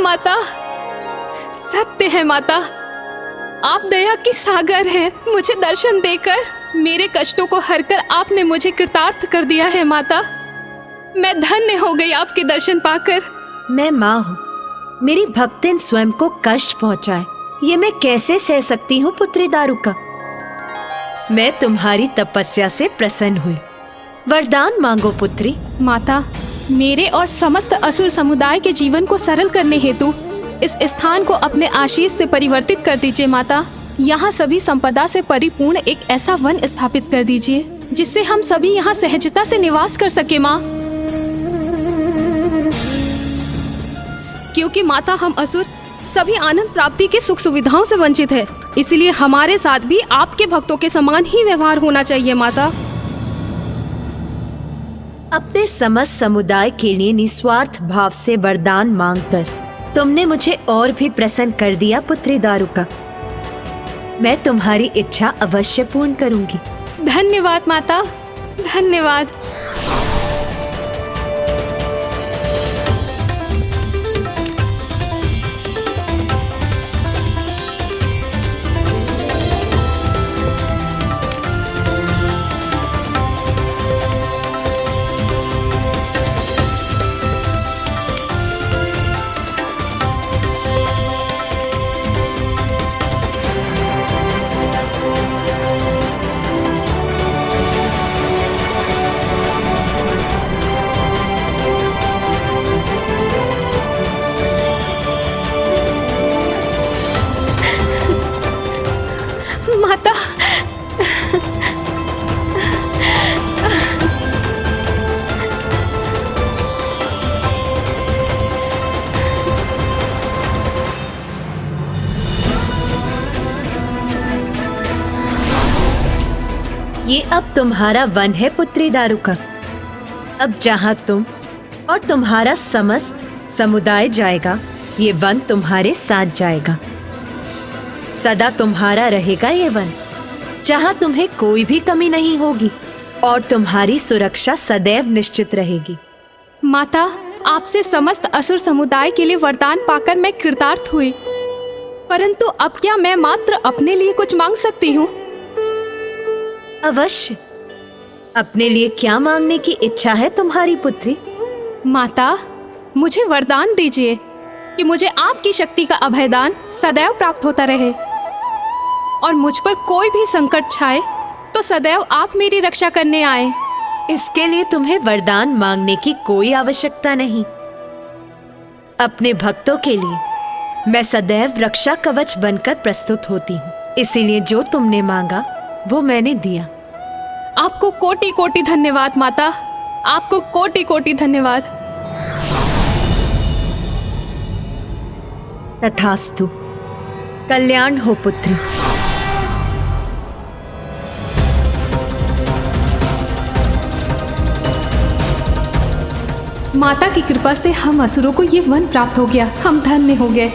माता, सत्य है माता, आप दया की सागर हैं। मुझे दर्शन देकर मेरे कष्टों को हरकर आपने मुझे कृतार्थ कर दिया है माता। मैं धन्य हो गई आपके दर्शन पाकर। मैं माँ हूँ, मेरी भक्तिन स्वयं को कष्ट पहुँचाए ये मैं कैसे सह सकती हूँ पुत्री दारुका। मैं तुम्हारी तपस्या से प्रसन्न हुई, वरदान मांगो पुत्री। माता, मेरे और समस्त असुर समुदाय के जीवन को सरल करने हेतु इस स्थान को अपने आशीष से परिवर्तित कर दीजिए माता। यहाँ सभी संपदा से परिपूर्ण एक ऐसा वन स्थापित कर दीजिए जिससे हम सभी यहाँ सहजता से निवास कर सके माँ। क्योंकि माता हम असुर सभी आनंद प्राप्ति के सुख सुविधाओं से वंचित है, इसलिए हमारे साथ भी आपके भक्तों के समान ही व्यवहार होना चाहिए माता। अपने समस्त समुदाय के लिए निस्वार्थ भाव से वरदान मांगकर तुमने मुझे और भी प्रसन्न कर दिया पुत्री दारुका। मैं तुम्हारी इच्छा अवश्य पूर्ण करूंगी। धन्यवाद माता, धन्यवाद। माता, ये अब तुम्हारा वन है पुत्री दारुका। अब जहाँ तुम और तुम्हारा समस्त समुदाय जाएगा, ये वन तुम्हारे साथ जाएगा। सदा तुम्हारा रहेगा ये वन, जहाँ तुम्हें कोई भी कमी नहीं होगी और तुम्हारी सुरक्षा सदैव निश्चित रहेगी। माता, आपसे समस्त असुर समुदाय के लिए वरदान पाकर मैं कृतार्थ हुई, परंतु अब क्या मैं मात्र अपने लिए कुछ मांग सकती हूँ? अवश्य। अपने लिए क्या मांगने की इच्छा है तुम्हारी पुत्री? माता, मुझे वरदान दीजिए कि मुझे आपकी शक्ति का अभयदान सदैव प्राप्त होता रहे और मुझ पर कोई भी संकट छाए तो सदैव आप मेरी रक्षा करने आए। इसके लिए तुम्हें वरदान मांगने की कोई आवश्यकता नहीं। अपने भक्तों के लिए मैं सदैव रक्षा कवच बनकर प्रस्तुत होती हूँ, इसीलिए जो तुमने मांगा वो मैंने दिया। आपको कोटि कोटि धन्यवाद माता, आपको कोटि कोटि धन्यवाद। तथास्तु। कल्याण हो पुत्री। माता की कृपा से हम असुरों को ये वन प्राप्त हो गया, हम धन्य हो गए।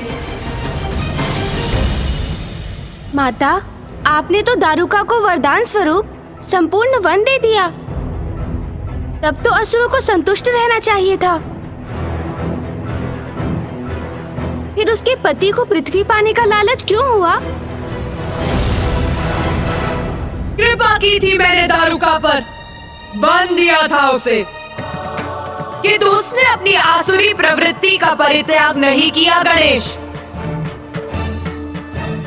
माता, आपने तो दारुका को वरदान स्वरूप संपूर्ण वन दे दिया, तब तो असुरों को संतुष्ट रहना चाहिए था। फिर उसके पति को पृथ्वी पाने का लालच क्यों हुआ? कृपा की थी मैंने दारुका पर, बंद दिया था उसे, किंतु उसने अपनी आसुरी प्रवृत्ति का परित्याग नहीं किया। गणेश,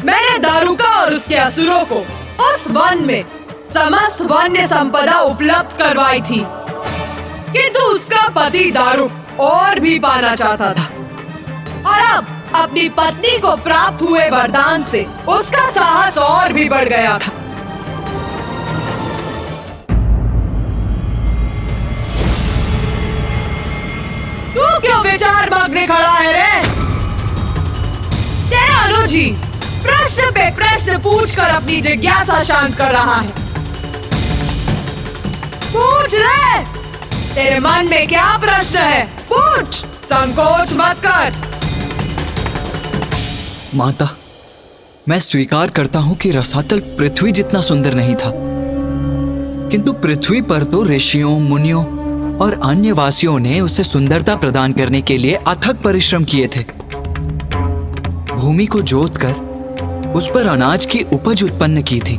मैंने दारुका और उसके असुरों को उस वन में समस्त वन्य संपदा उपलब्ध करवाई थी, किंतु उसका पति दारुक और भी पाना चाहता था और अब अपनी पत्नी को प्राप्त हुए वरदान से उसका साहस और भी बढ़ गया था। तू क्यों विचार मग्न खड़ा है रे? तेरा अनुजी प्रश्न पे प्रश्न पूछकर अपनी जिज्ञासा शांत कर रहा है। पूछ रे, तेरे मन में क्या प्रश्न है? पूछ, संकोच मत कर। माता, मैं स्वीकार करता हूं कि रसातल पृथ्वी जितना सुंदर नहीं था, किंतु पृथ्वी पर तो ऋषियों, मुनियों और अन्य वासियों ने उसे सुंदरता प्रदान करने के लिए अथक परिश्रम किए थे। भूमि को जोतकर उस पर अनाज की उपज उत्पन्न की थी,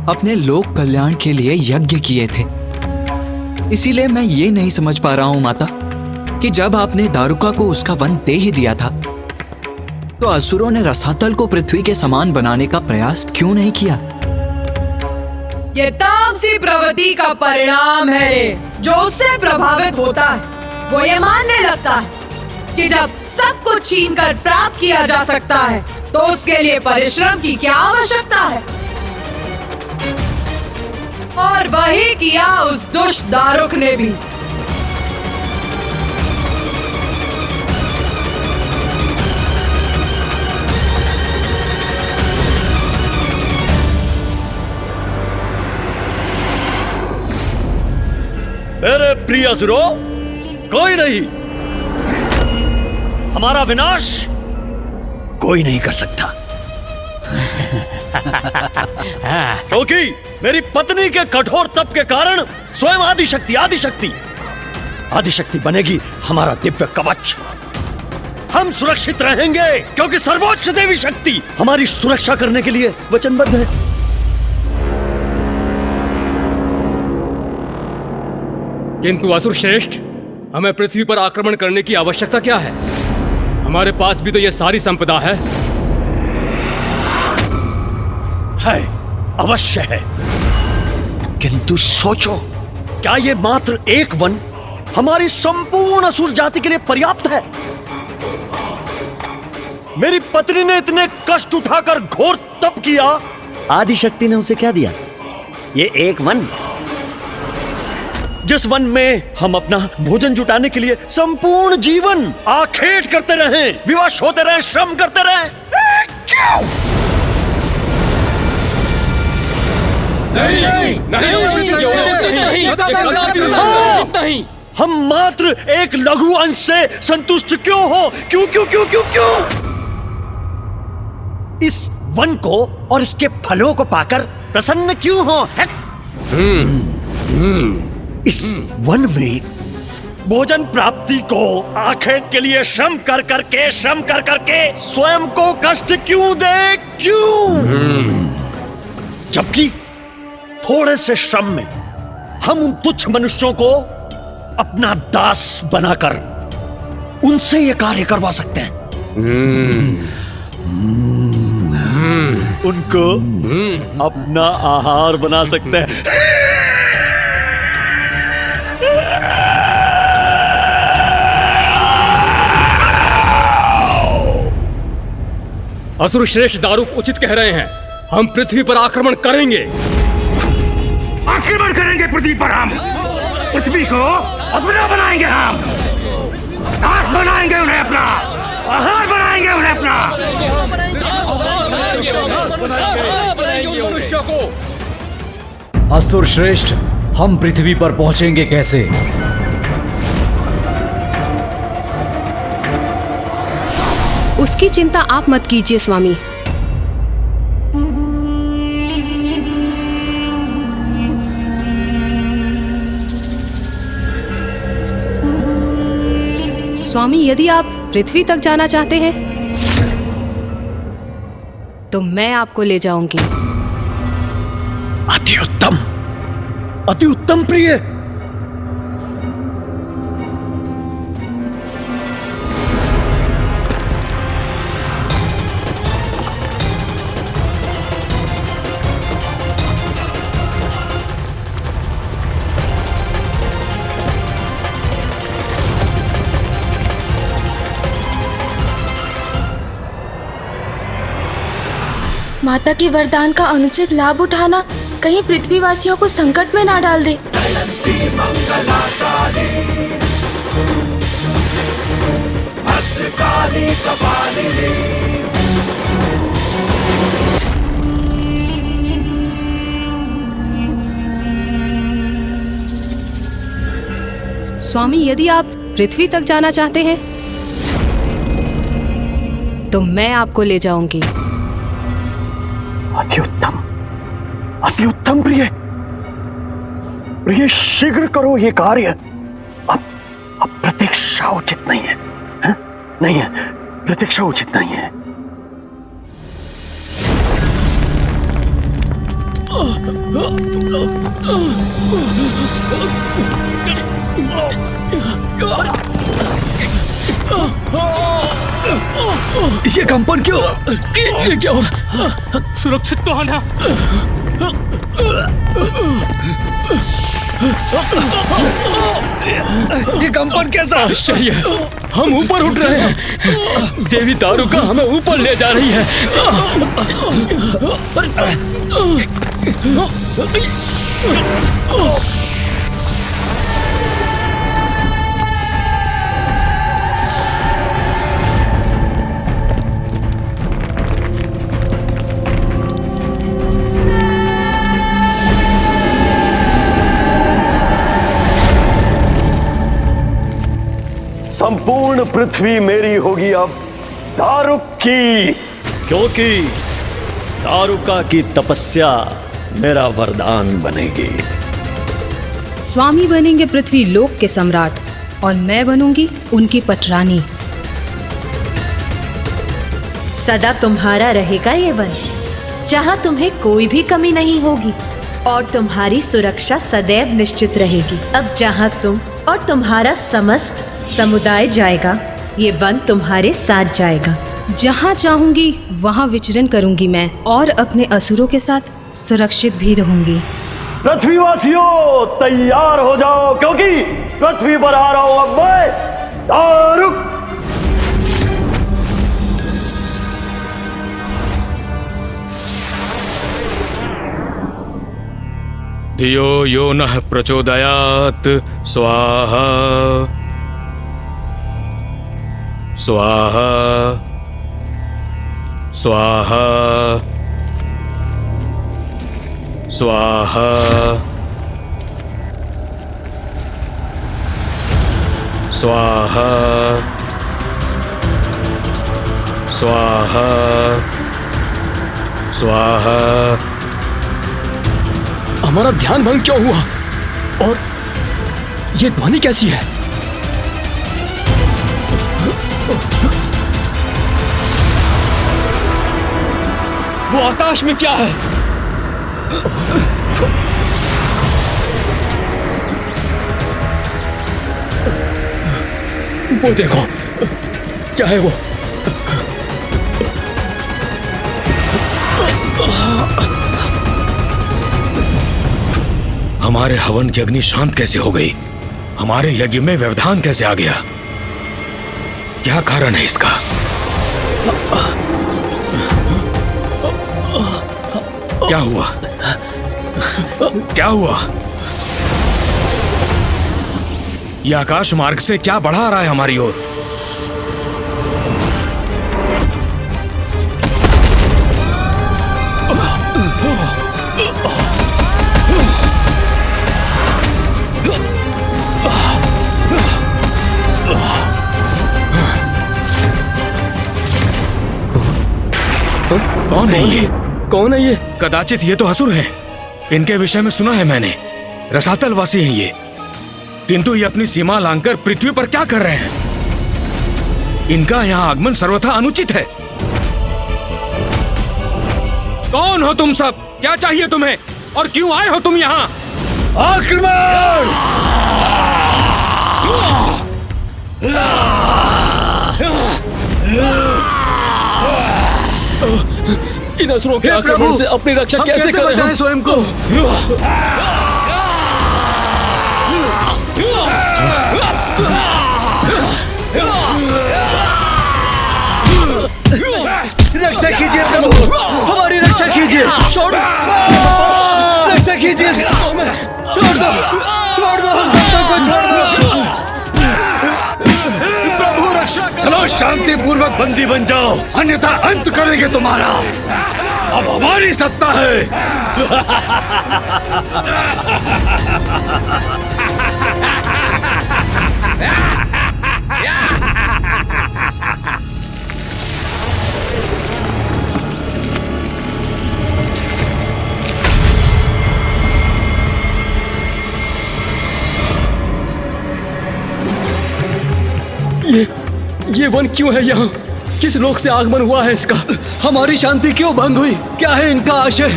अपने लोक कल्याण के लिए यज्ञ किए थे। इसीलिए मैं ये नहीं समझ पा रहा हूं माता कि जब आपने दारुका को उसका वन दे ही दिया था तो असुरों ने रसातल को पृथ्वी के समान बनाने का प्रयास क्यों नहीं किया? ये तामसी प्रवृत्ति का परिणाम है जो उससे प्रभावित होता है। वो ये मानने लगता है कि जब सब कुछ छीन कर प्राप्त किया जा सकता है तो उसके लिए परिश्रम की क्या आवश्यकता है। और वही किया उस दुष्ट दारुक ने भी। मेरे प्रिय असुरो, कोई नहीं, हमारा विनाश कोई नहीं कर सकता। क्योंकि मेरी पत्नी के कठोर तप के कारण स्वयं आदिशक्ति बनेगी हमारा दिव्य कवच। हम सुरक्षित रहेंगे क्योंकि सर्वोच्च देवी शक्ति हमारी सुरक्षा करने के लिए वचनबद्ध है। किंतु असुर श्रेष्ठ, हमें पृथ्वी पर आक्रमण करने की आवश्यकता क्या है? हमारे पास भी तो यह सारी संपदा है। अवश्य है, किंतु सोचो, क्या ये मात्र एक वन हमारी संपूर्ण असुर जाति के लिए पर्याप्त है? मेरी पत्नी ने इतने कष्ट उठाकर घोर तप किया, आदिशक्ति ने उसे क्या दिया? ये एक वन, जिस वन में हम अपना भोजन जुटाने के लिए संपूर्ण जीवन आखेट करते रहे, विवश होते रहे, श्रम करते रहे। क्यों? नहीं, हम मात्र एक लघु अंश से संतुष्ट क्यों हो? क्यों क्यों क्यों क्यों क्यों? इस वन को और इसके फलों को पाकर प्रसन्न क्यों हो? इस वन में भोजन प्राप्ति को आखेट के लिए श्रम कर करके स्वयं को कष्ट क्यों दे? क्यों? जबकि थोड़े से श्रम में हम उन तुच्छ मनुष्यों को अपना दास बनाकर उनसे ये कार्य करवा सकते हैं। उनको अपना आहार बना सकते हैं। असुर श्रेष्ठ दारुक उचित कह रहे हैं। हम पृथ्वी पर आक्रमण करेंगे। आक्रमण करेंगे पृथ्वी पर। हम पृथ्वी को अपना बनाएंगे। हम दास बनाएंगे उन्हें, अपना आहार बनाएंगे उन्हें, अपना। असुर श्रेष्ठ, हम पृथ्वी पर पहुंचेंगे कैसे? उसकी चिंता आप मत कीजिए स्वामी। स्वामी, यदि आप पृथ्वी तक जाना चाहते हैं तो मैं आपको ले जाऊंगी। अति उत्तम, अति उत्तम प्रिय। माता के वरदान का अनुचित लाभ उठाना कहीं पृथ्वीवासियों को संकट में ना डाल दे। स्वामी, यदि आप पृथ्वी तक जाना चाहते हैं तो मैं आपको ले जाऊंगी। अति उत्तम, अति उत्तम प्रिय। प्रिय, शीघ्र करो ये कार्य। अब प्रतीक्षा उचित नहीं है, है? नहीं है, प्रतीक्षा उचित नहीं है। ये कंपन क्यों? ये क्या हो रहा? सुरक्षित तो है ना? ये कंपन कैसा आश्चर्य, हम ऊपर उठ रहे हैं। देवी दारुका हमें ऊपर ले जा रही है। संपूर्ण पृथ्वी मेरी होगी अब दारुक की, क्योंकि दारुका की तपस्या मेरा वरदान बनेगी। स्वामी बनेंगे पृथ्वी लोक के सम्राट और मैं बनूंगी उनकी पटरानी। सदा तुम्हारा रहेगा ये वन, जहाँ तुम्हें कोई भी कमी नहीं होगी और तुम्हारी सुरक्षा सदैव निश्चित रहेगी। अब जहाँ तुम और तुम्हारा समस्त समुदाय जाएगा, ये वन तुम्हारे साथ जाएगा। जहाँ चाहूंगी वहाँ विचरण करूंगी मैं और अपने असुरों के साथ सुरक्षित भी रहूंगी। पृथ्वीवासियों तैयार हो जाओ, क्योंकि पृथ्वी पर आ रहा हूं अब मैं, दारुक। धियो यो नः प्रचोदयात् स्वाहा स्वाहा स्वाहा स्वाहा स्वाहा स्वाहा स्वाहा। हमारा ध्यान भंग क्यों हुआ और ये ध्वनि कैसी है? वो आकाश में क्या है? वो देखो, क्या है वो? हमारे हवन की अग्नि शांत कैसे हो गई? हमारे यज्ञ में व्यवधान कैसे आ गया? क्या कारण है इसका? क्या हुआ? क्या हुआ? यह आकाश मार्ग से क्या बढ़ा रहा है हमारी ओर? कौन है ये? कौन है ये? कदाचित ये तो असुर हैं। इनके विषय में सुना है मैंने, रसातल वासी हैं ये। किंतु ये अपनी सीमा लांघकर पृथ्वी पर क्या कर रहे हैं? इनका यहाँ आगमन सर्वथा अनुचित है। कौन हो तुम सब? क्या चाहिए तुम्हें और क्यों आए हो तुम यहाँ? आक्रमण! इन असुरों के आक्रमण से अपनी रक्षा कैसे करें स्वयं को? रक्षा कीजिए प्रभु, हमारी रक्षा कीजिए। छोड़ दो, रक्षा कीजिए। छोड़ दो, छोड़ दो, हम सबको को छोड़ दो। प्रभु रक्षा करो। चलो शांति पूर्वक बंदी बन जाओ, अन्यथा अंत करेंगे तुम्हारा। अब हमारी सत्ता है। ये वन क्यों है यहाँ? किस लोक से आगमन हुआ है इसका? हमारी शांति क्यों भंग हुई? क्या है इनका आशय?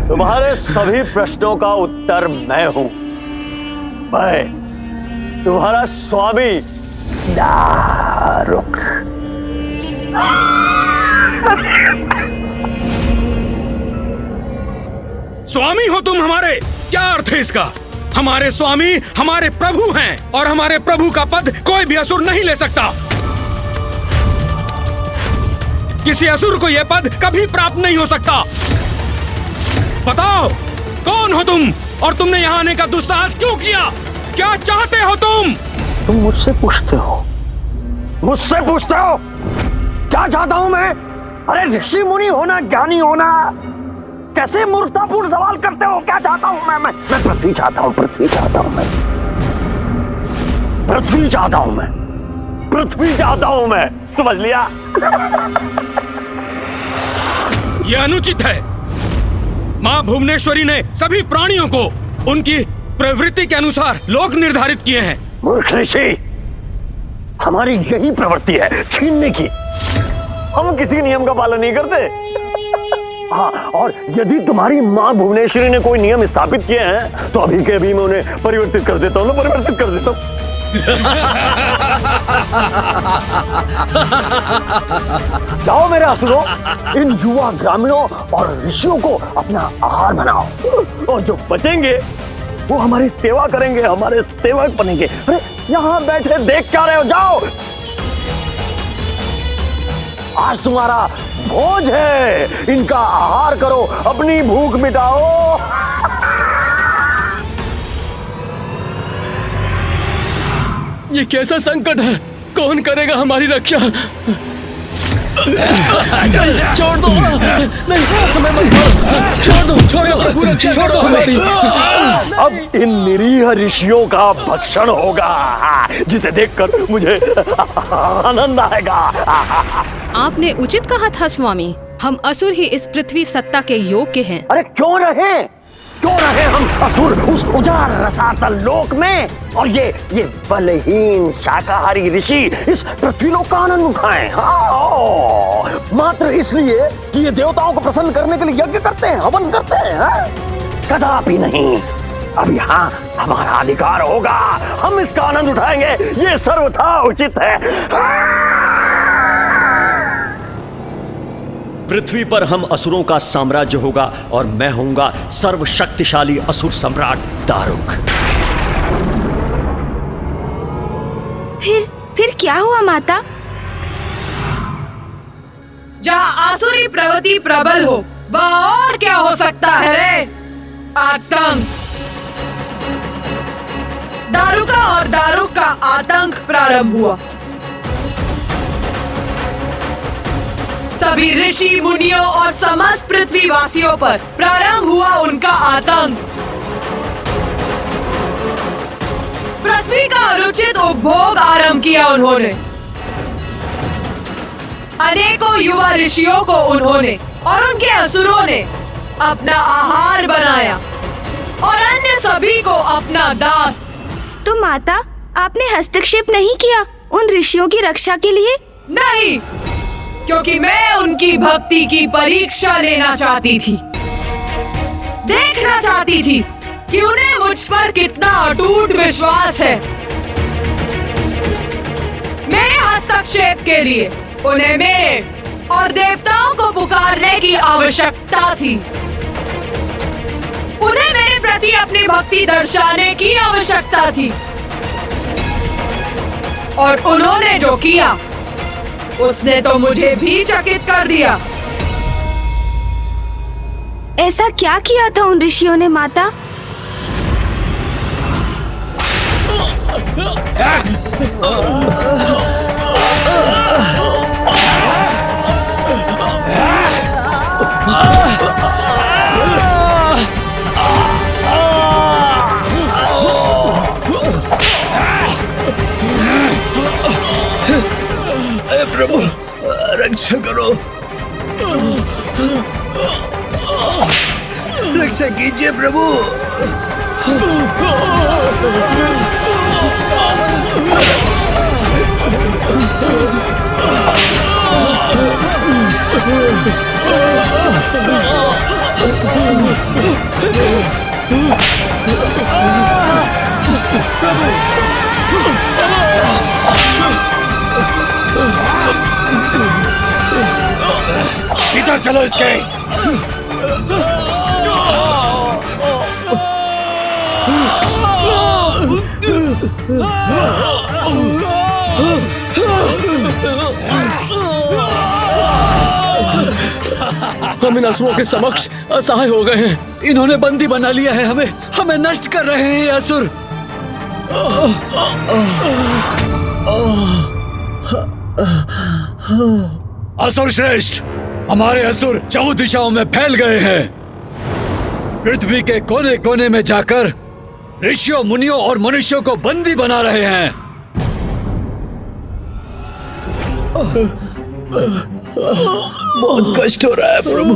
तुम्हारे सभी प्रश्नों का उत्तर मैं हूं। मैं तुम्हारा स्वामी दारुक। स्वामी हो तुम हमारे, क्या अर्थ है इसका? हमारे स्वामी हमारे प्रभु हैं और हमारे प्रभु का पद कोई भी असुर नहीं ले सकता। किसी असुर को यह पद कभी प्राप्त नहीं हो सकता। बताओ कौन हो तुम और तुमने यहाँ आने का दुस्साहस क्यों किया? क्या चाहते हो तुम? तुम मुझसे पूछते हो, मुझसे पूछते हो क्या चाहता हूं मैं? अरे ऋषि मुनि होना, ज्ञानी होना, कैसे मूर्खतापूर्ण सवाल करते हो? क्या चाहता हूं मैं पृथ्वी चाहता हूं, पृथ्वी चाहता हूं मैं, पृथ्वी चाहता हूं मैं, पृथ्वी चाहता हूं मैं, समझ लिया? यह अनुचित है। मां भुवनेश्वरी ने सभी प्राणियों को उनकी प्रवृत्ति के अनुसार लोक निर्धारित किए हैं। मूर्ख ऋषि, हमारी यही प्रवृत्ति है छीनने की। हम किसी नियम का पालन नहीं करते। हाँ, और यदि तुम्हारी माँ भुवनेश्वरी ने कोई नियम स्थापित किए हैं तो अभी के अभी मैं उन्हें परिवर्तित कर देता हूँ, परिवर्तित कर देता हूँ। जाओ मेरे असुरों, इन युवा ग्रामीणों और ऋषियों को अपना आहार बनाओ, और जो बचेंगे वो हमारी सेवा करेंगे, हमारे सेवक बनेंगे। अरे यहाँ बैठे देख क्या रहे हो? जाओ, आज तुम्हारा भोज है, इनका आहार करो, अपनी भूख मिटाओ। ये कैसा संकट है? कौन करेगा हमारी रक्षा? छोड़ दो, नहीं हमें मत मारो, छोड़ दो प्रभु, रक्षा छोड़ दो हमारी। अब इन निरीह ऋषियों का भक्षण होगा, जिसे देखकर मुझे आनंद आएगा। आपने उचित कहा था स्वामी, हम असुर ही इस पृथ्वी सत्ता के योग्य हैं। अरे क्यों रहे हम असुर उस उजाड़ रसातल लोक में, और ये बलहीन शाकाहारी ऋषि इस पृथ्वी लोक का आनंद उठाएं। हाँ, मात्र इसलिए कि ये देवताओं को प्रसन्न करने के लिए यज्ञ करते हैं, हवन करते हैं। हाँ? कदापि नहीं। अब यहाँ हमारा अधिकार होगा, हम इसका आनंद उठाएंगे, ये सर्वथा उचित है। पृथ्वी पर हम असुरों का साम्राज्य होगा और मैं होऊंगा सर्वशक्तिशाली असुर सम्राट दारुक। फिर क्या हुआ माता? जहाँ आसुरी प्रवृत्ति प्रबल हो, वह और क्या हो सकता है रे? आतंक। दारुका और दारुक का आतंक प्रारंभ हुआ। सभी ऋषि मुनियों और समस्त पृथ्वी वासियों पर प्रारंभ हुआ उनका आतंक। पृथ्वी का अनुचित उपभोग आरंभ किया उन्होंने। अनेकों युवा ऋषियों को उन्होंने और उनके असुरों ने अपना आहार बनाया और अन्य सभी को अपना दास। तो माता, आपने हस्तक्षेप नहीं किया उन ऋषियों की रक्षा के लिए? नहीं, क्योंकि मैं उनकी भक्ति की परीक्षा लेना चाहती थी, देखना चाहती थी कि उन्हें मुझ पर कितना अटूट विश्वास है। मेरे हस्तक्षेप के लिए उन्हें मेरे और देवताओं को पुकारने की आवश्यकता थी। उन्हें मेरे प्रति अपनी भक्ति दर्शाने की आवश्यकता थी, और उन्होंने जो किया उसने तो मुझे भी चकित कर दिया। ऐसा क्या किया था उन ऋषियों ने माता? प्रभु रक्षा करो, रक्षा कीजिए प्रभु। भीतर चलो इसके। हम इन असुरों के समक्ष असहाय हो गए हैं। इन्होंने बंदी बना लिया है हमें, हमें नष्ट कर रहे हैं ये असुर। असुर श्रेष्ठ, हमारे असुर 4 दिशाओं में फैल गए हैं। पृथ्वी के कोने कोने में जाकर ऋषियों, मुनियों और मनुष्यों को बंदी बना रहे हैं। बहुत कष्ट हो रहा है प्रभु।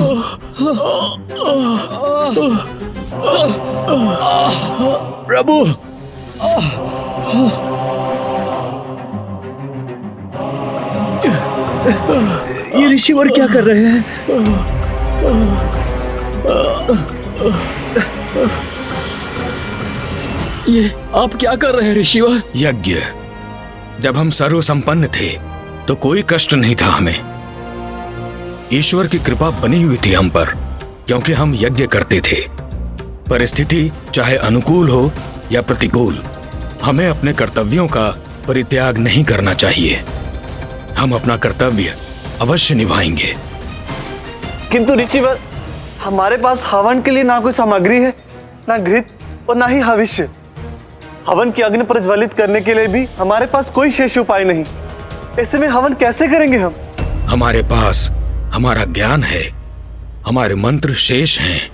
प्रभु, ये ऋषिवर क्या कर रहे हैं? ये आप क्या कर रहे हैं ऋषिवर? यज्ञ। जब हम सर्वसंपन्न थे तो कोई कष्ट नहीं था हमें। ईश्वर की कृपा बनी हुई थी हम पर, क्योंकि हम यज्ञ करते थे। परिस्थिति चाहे अनुकूल हो या प्रतिकूल, हमें अपने कर्तव्यों का परित्याग नहीं करना चाहिए। हम अपना कर्तव्य अवश्य निभाएंगे। किंतु ऋषिवर, हमारे पास हवन के लिए ना कोई सामग्री है, ना घृत और ना ही हविष्य। हवन की अग्नि प्रज्वलित करने के लिए भी हमारे पास कोई शेष उपाय नहीं। ऐसे में हवन कैसे करेंगे हम? हमारे पास हमारा ज्ञान है, हमारे मंत्र शेष हैं।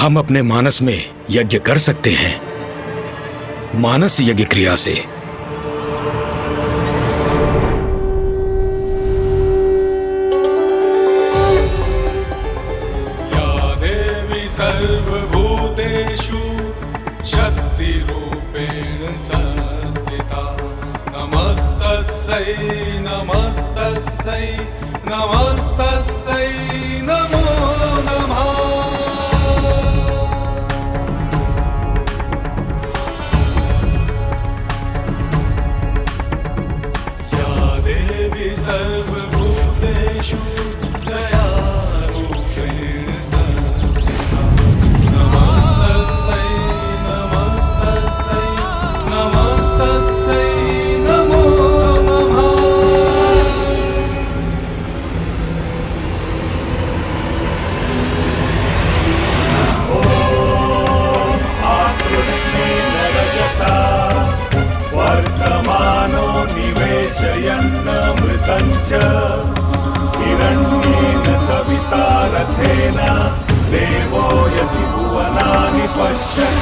हम अपने मानस में यज्ञ कर सकते हैं। मानस यज्ञ क्रिया से। या देवी सर्वभूतेषु शक्तिरूपेण संस्थिता नमस्तस्यै नमस्तस्यै नमस्तस्यै नमो नमः। सर्वभूतेषु दयारूपेण संस्थिता नमस्तस्यै नमस्तस्यै नमस्तस्यै नमो नमः। वर्तमानो निवेशयन्नमृतं च हिरण्येन सविता रथेन देवो यति भुवनानि पश्यन्।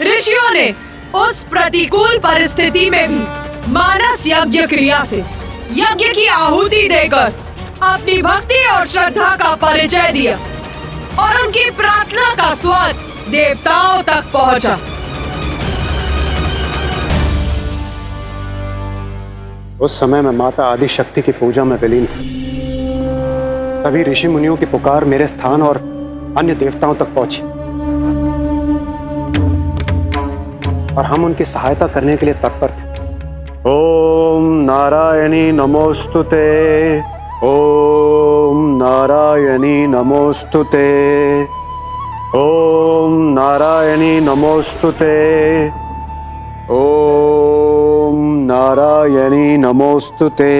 ऋषियों ने उस प्रतिकूल परिस्थिति में भी मानस यज्ञ क्रिया से यज्ञ की आहुति देकर अपनी भक्ति और श्रद्धा का परिचय दिया और उनकी प्रार्थना का स्वर देवताओं तक पहुंचा। उस समय मैं माता आदि शक्ति की पूजा में विलीन था। तभी ऋषि मुनियों की पुकार मेरे स्थान और अन्य देवताओं तक पहुंची और हम उनकी सहायता करने के लिए तत्पर थे। ओम नारायणी नमोस्तुते, ओम नारायणी नमोस्तुते, ओम नारायणी नमोस्तुते, ओम नारायणी नमोस्तुते।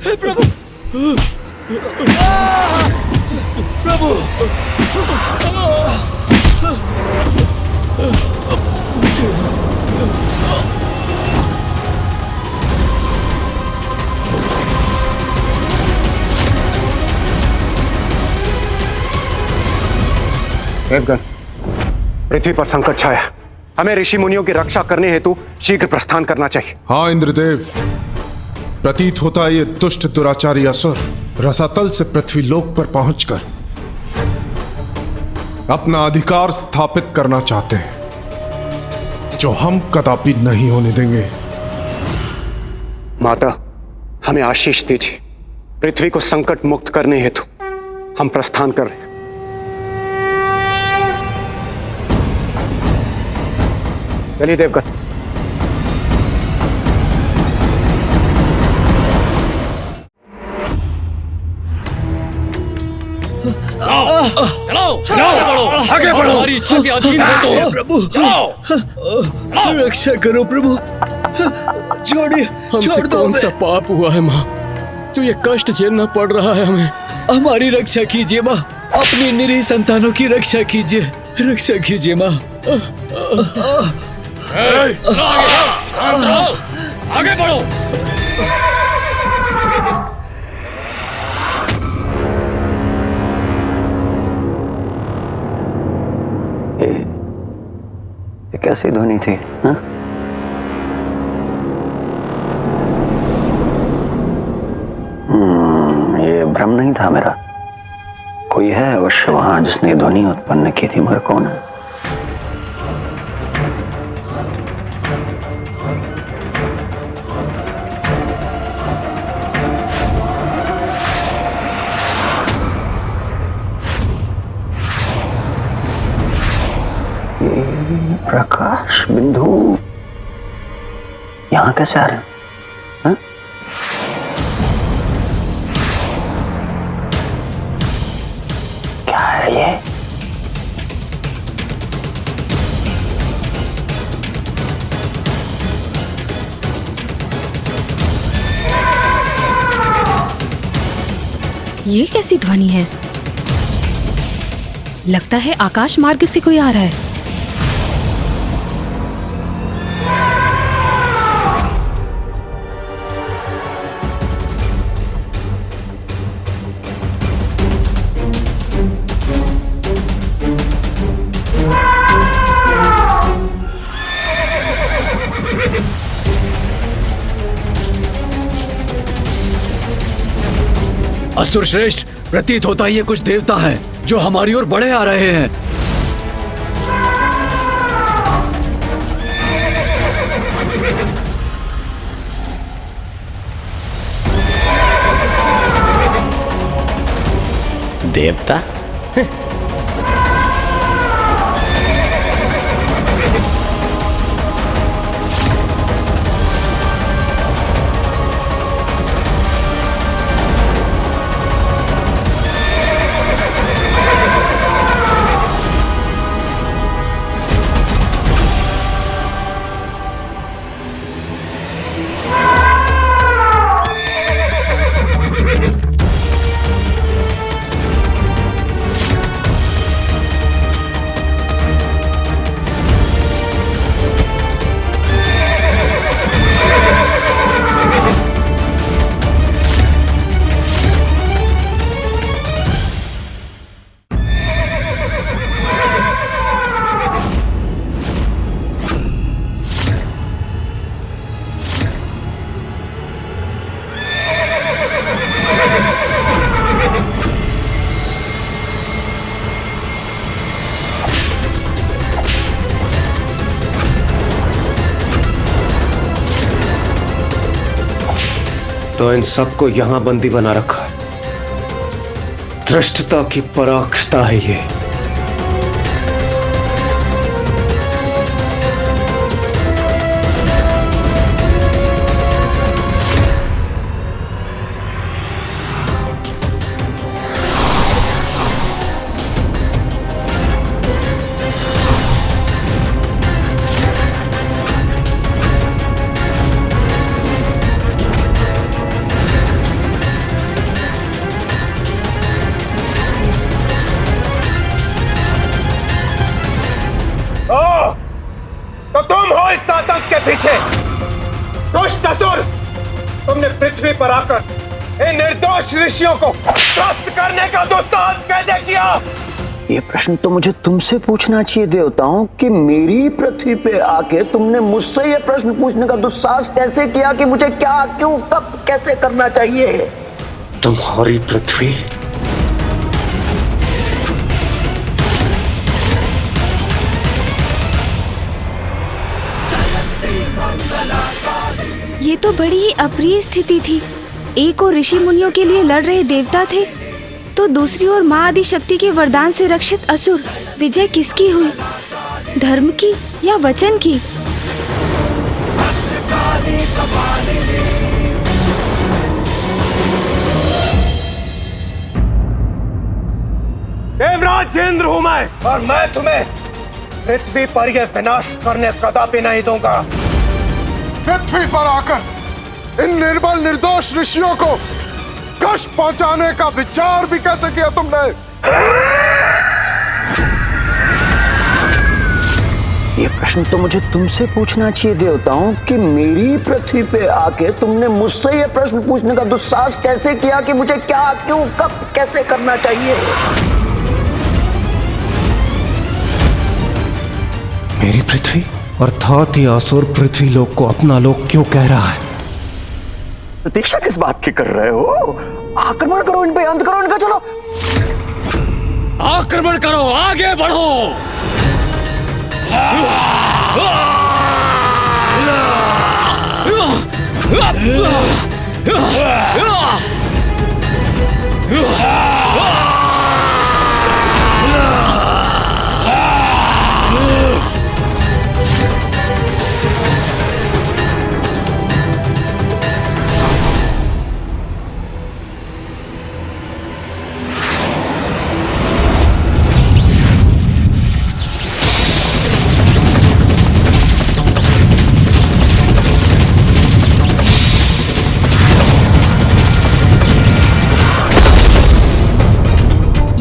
हे प्रभु, प्रभु, देवगण, पृथ्वी पर संकट छाया। हमें ऋषि मुनियों की रक्षा करने हेतु शीघ्र प्रस्थान करना चाहिए। हाँ इंद्रदेव, प्रतीत होता है ये दुष्ट दुराचारी असुर रसातल से पृथ्वी लोक पर पहुंचकर अपना अधिकार स्थापित करना चाहते हैं, जो हम कदापि नहीं होने देंगे। माता, हमें आशीष दीजिए। पृथ्वी को संकट मुक्त करने हेतु हम प्रस्थान कर रहे हैं। चलिए देवगण। चलो चलो आगे बढ़ो। हमारी इच्छा के अधीन हो तो प्रभु। रक्षा करो प्रभु, छोड़िए, हमसे छोड़ दो। कौन सा पाप हुआ है माँ, तो ये कष्ट झेलना पड़ रहा है हमें। हमारी रक्षा कीजिए माँ, अपनी निरीह संतानों की रक्षा कीजिए, रक्षा कीजिए माँ। आगे बढ़ो। ये कैसी ध्वनि थी? हाँ? ये भ्रम नहीं था मेरा। कोई है अवश्य वहां जिसने ध्वनि उत्पन्न की थी, मगर कौन है? प्रकाश बिंदु यहाँ कैसे आ रहे हैं? हाँ? क्या है ये? ये कैसी ध्वनि है? लगता है आकाश मार्ग से कोई आ रहा है। असुर श्रेष्ठ, प्रतीत होता है ये कुछ देवता हैं जो हमारी ओर बढ़े आ रहे हैं। देवता? तो इन सबको यहां बंदी बना रखा है। धृष्टता की पराकाष्ठा है ये। तो तुम हो इस आतंक के पीछे। दुष्ट असुर, तुमने पृथ्वी पर आकर इन निर्दोष ऋषियों को त्रस्त करने का दुस्साहस कैसे किया? ये प्रश्न तो मुझे तुमसे पूछना चाहिए देवताओं कि मेरी पृथ्वी पे आके तुमने मुझसे ये प्रश्न पूछने का दुस्साहस कैसे किया कि मुझे क्या, क्यों, कब, कैसे करना चाहिए। तुम्हारी पृथ्वी ये तो बड़ी ही अप्रिय स्थिति थी। एक और ऋषि मुनियों के लिए लड़ रहे देवता थे, तो दूसरी ओर माँ आदि शक्ति के वरदान से रक्षित असुर। विजय किसकी हुई, धर्म की या वचन की? देवराज इंद्र हूं मैं, और मैं तुम्हें पृथ्वी पर यह विनाश करने कदापि नहीं दूंगा। पृथ्वी पर आकर इन निर्बल निर्दोष ऋषियों को कष्ट पहुंचाने का विचार भी कैसे किया तुमने? ये प्रश्न तो मुझे तुमसे पूछना चाहिए देवताओं कि मेरी पृथ्वी पे आके तुमने मुझसे ये प्रश्न पूछने का दुस्साहस कैसे किया कि मुझे क्या, क्यों, कब, कैसे करना चाहिए। मेरी पृथ्वी अर्थात ये असुर पृथ्वी लोक को अपना लोक क्यों कह रहा है? प्रतीक्षा किस बात की कर रहे हो? आक्रमण करो इन पे, अंत करो इनका। चलो आक्रमण करो, आगे बढ़ो।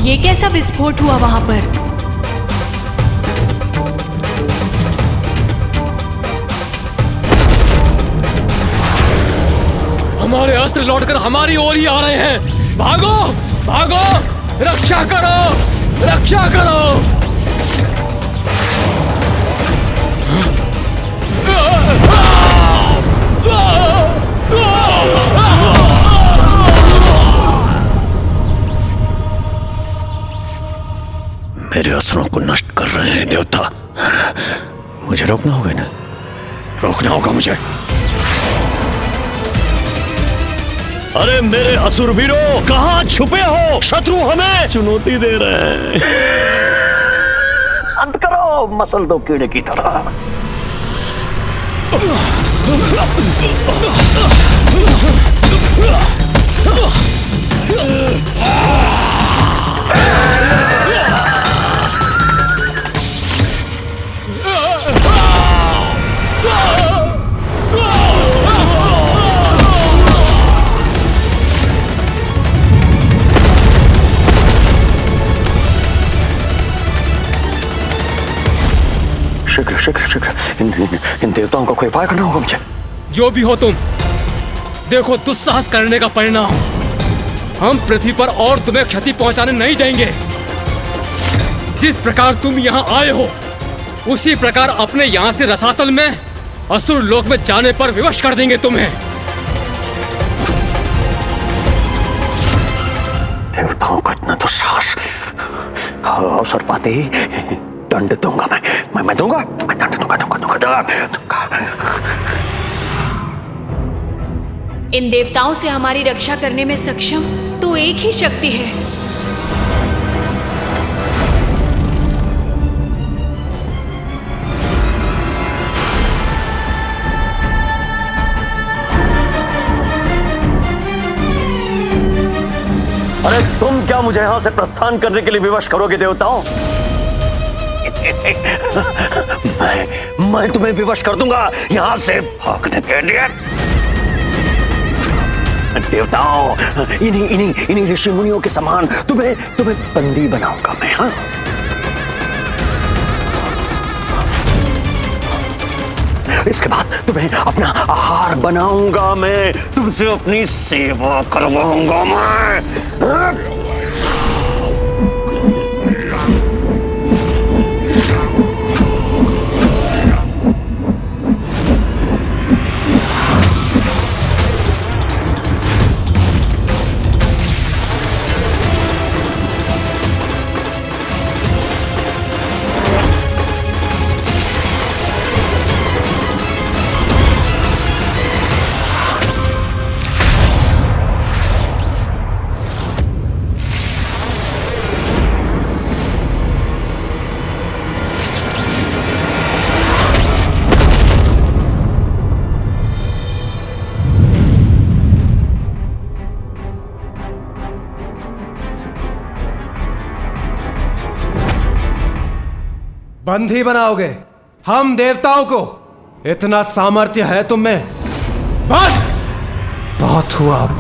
ये कैसा विस्फोट हुआ वहां पर? हमारे अस्त्र लौटकर हमारी ओर ही आ रहे हैं। भागो, भागो, रक्षा करो, रक्षा करो। मेरे असुरों को नष्ट कर रहे हैं देवता। मुझे रोकना होगा ना, रोकना होगा मुझे। अरे मेरे असुर वीरों, कहां छुपे हो? शत्रु हमें चुनौती दे रहे हैं। अंत करो, मसल दो कीड़े की तरह। शीघ्र शीघ्र शीघ्र इन देवताओं का कोई उपाय करना होगा मुझे। जो भी हो तुम, देखो दुस्साहस करने का परिणाम। हम पृथ्वी पर और तुम्हें क्षति पहुंचाने नहीं देंगे। जिस प्रकार तुम यहाँ आए हो, उसी प्रकार अपने यहाँ से रसातल में असुर लोक में जाने पर विवश कर देंगे तुम्हें। देवताओं का इतना दुस्साहस, अवसर पाते ही दंड दूंगा मैं दूंगा, मैं दंड दूंगा। इन देवताओं से हमारी रक्षा करने में सक्षम तो एक ही शक्ति है। अरे तुम क्या मुझे यहां से प्रस्थान करने के लिए विवश करोगे देवताओं? मैं तुम्हें विवश कर दूंगा यहां से भागने के लिए। देवताओं, इन्हीं ऋषि मुनियों के समान तुम्हें बंदी बनाऊंगा मैं। हाँ, इसके बाद तुम्हें अपना आहार बनाऊंगा मैं, तुमसे अपनी सेवा करवाऊंगा मैं। बंदी बनाओगे हम देवताओं को? इतना सामर्थ्य है तुम में? बस बहुत हुआ अब।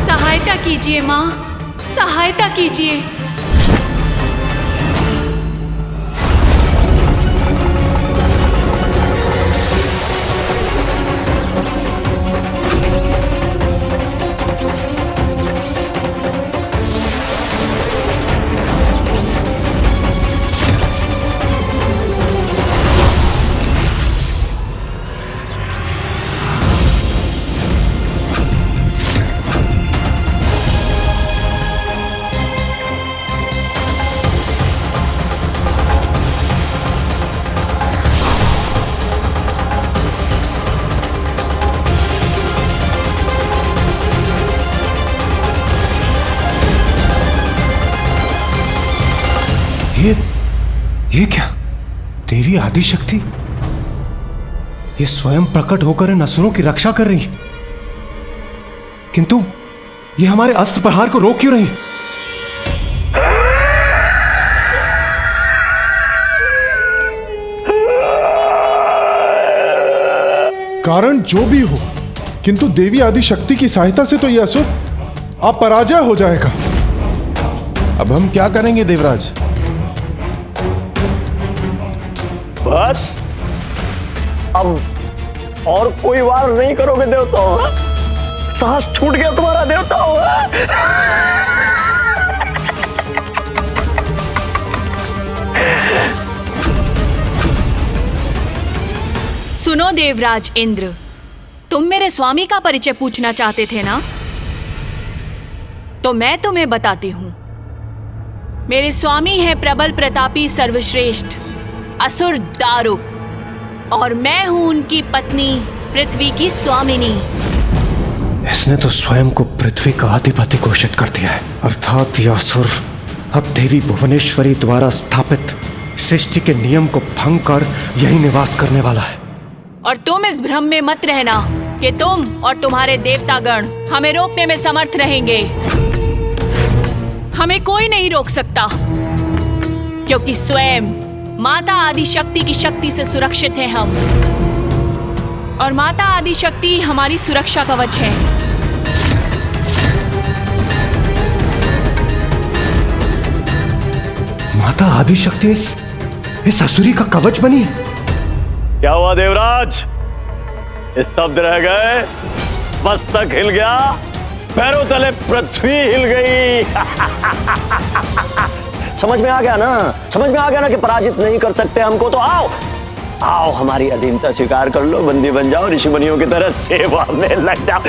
सहायता कीजिए माँ, सहायता कीजिए। ये क्या? देवी आदिशक्ति ये स्वयं प्रकट होकर इन असुरों की रक्षा कर रही है, किंतु ये हमारे अस्त्र प्रहार को रोक क्यों रही? कारण जो भी हो, किंतु देवी आदिशक्ति की सहायता से तो यह असुर अपराजय हो जाएगा। अब हम क्या करेंगे देवराज? बस अब और कोई वार नहीं करोगे देवताओं? साहस छूट गया तुम्हारा देवताओं? सुनो देवराज इंद्र, तुम मेरे स्वामी का परिचय पूछना चाहते थे ना? तो मैं तुम्हें बताती हूं। मेरे स्वामी हैं प्रबल प्रतापी सर्वश्रेष्ठ असुर दारुक और मैं हूं उनकी पत्नी पृथ्वी की स्वामिनी। इसने तो स्वयं को पृथ्वी का अधिपति घोषित कर दिया है, अर्थात यह असुर अब देवी भुवनेश्वरी द्वारा स्थापित सृष्टि के नियम को भंग कर यही निवास करने वाला है। और तुम इस भ्रम में मत रहना कि तुम और तुम्हारे देवतागण हमें रोकने में समर्थ रहेंगे। हमें कोई नहीं रोक सकता, क्योंकि स्वयं माता आदिशक्ति की शक्ति से सुरक्षित हैं हम, और माता आदिशक्ति हमारी सुरक्षा कवच है। माता आदिशक्ति इस असुरी का कवच बनी है? क्या हुआ देवराज? स्तब्ध रह गए? मस्तक हिल गया, पैरों तले पृथ्वी हिल गई। समझ में आ गया ना? समझ में आ गया ना कि पराजित नहीं कर सकते हमको? तो आओ आओ हमारी अधीनता स्वीकार कर लो, बंदी बन जाओ, ऋषि मुनियों की तरह सेवा में लग जाओ।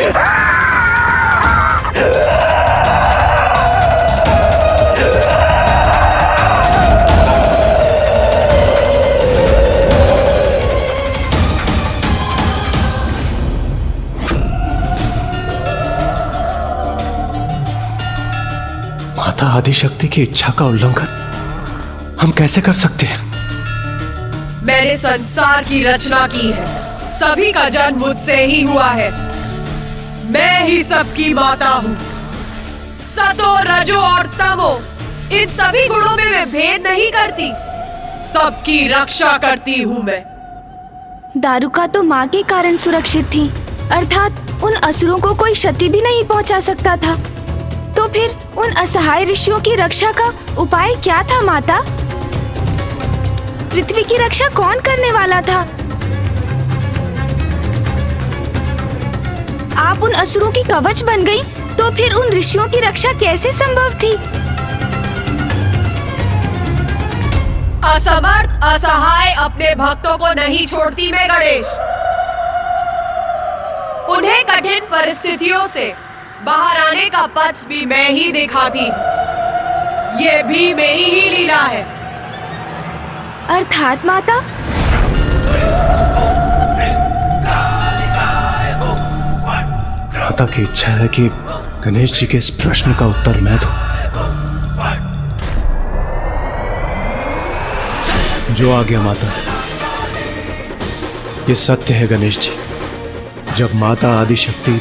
माता आदिशक्ति की इच्छा का उल्लंघन हम कैसे कर सकते हैं? मैंने संसार की रचना की है, सभी का जन्म मुझसे ही हुआ है। मैं ही सबकी माता हूँ। सतो, रजो और तमो, इन सभी गुणों में मैं भेद नहीं करती, सबकी रक्षा करती हूँ मैं। दारुका तो माँ के कारण सुरक्षित थी, अर्थात उन असुरों को कोई क्षति भी नहीं पहुँचा सकता था। तो फिर उन असहाय ऋषियों की रक्षा का उपाय क्या था माता? पृथ्वी की रक्षा कौन करने वाला था? आप उन असुरों की कवच बन गई, तो फिर उन ऋषियों की रक्षा कैसे संभव थी? असमर्थ असहाय अपने भक्तों को नहीं छोड़ती मैं गणेश। उन्हें कठिन परिस्थितियों से बाहर आने का पथ भी मैं ही दिखाती। ये भी मेरी ही लीला है। अर्थात माता? माता की इच्छा है कि गणेश जी के इस प्रश्न का उत्तर मैं दूं। जो आ गया माता, ये सत्य है गणेश जी। जब माता आदिशक्ति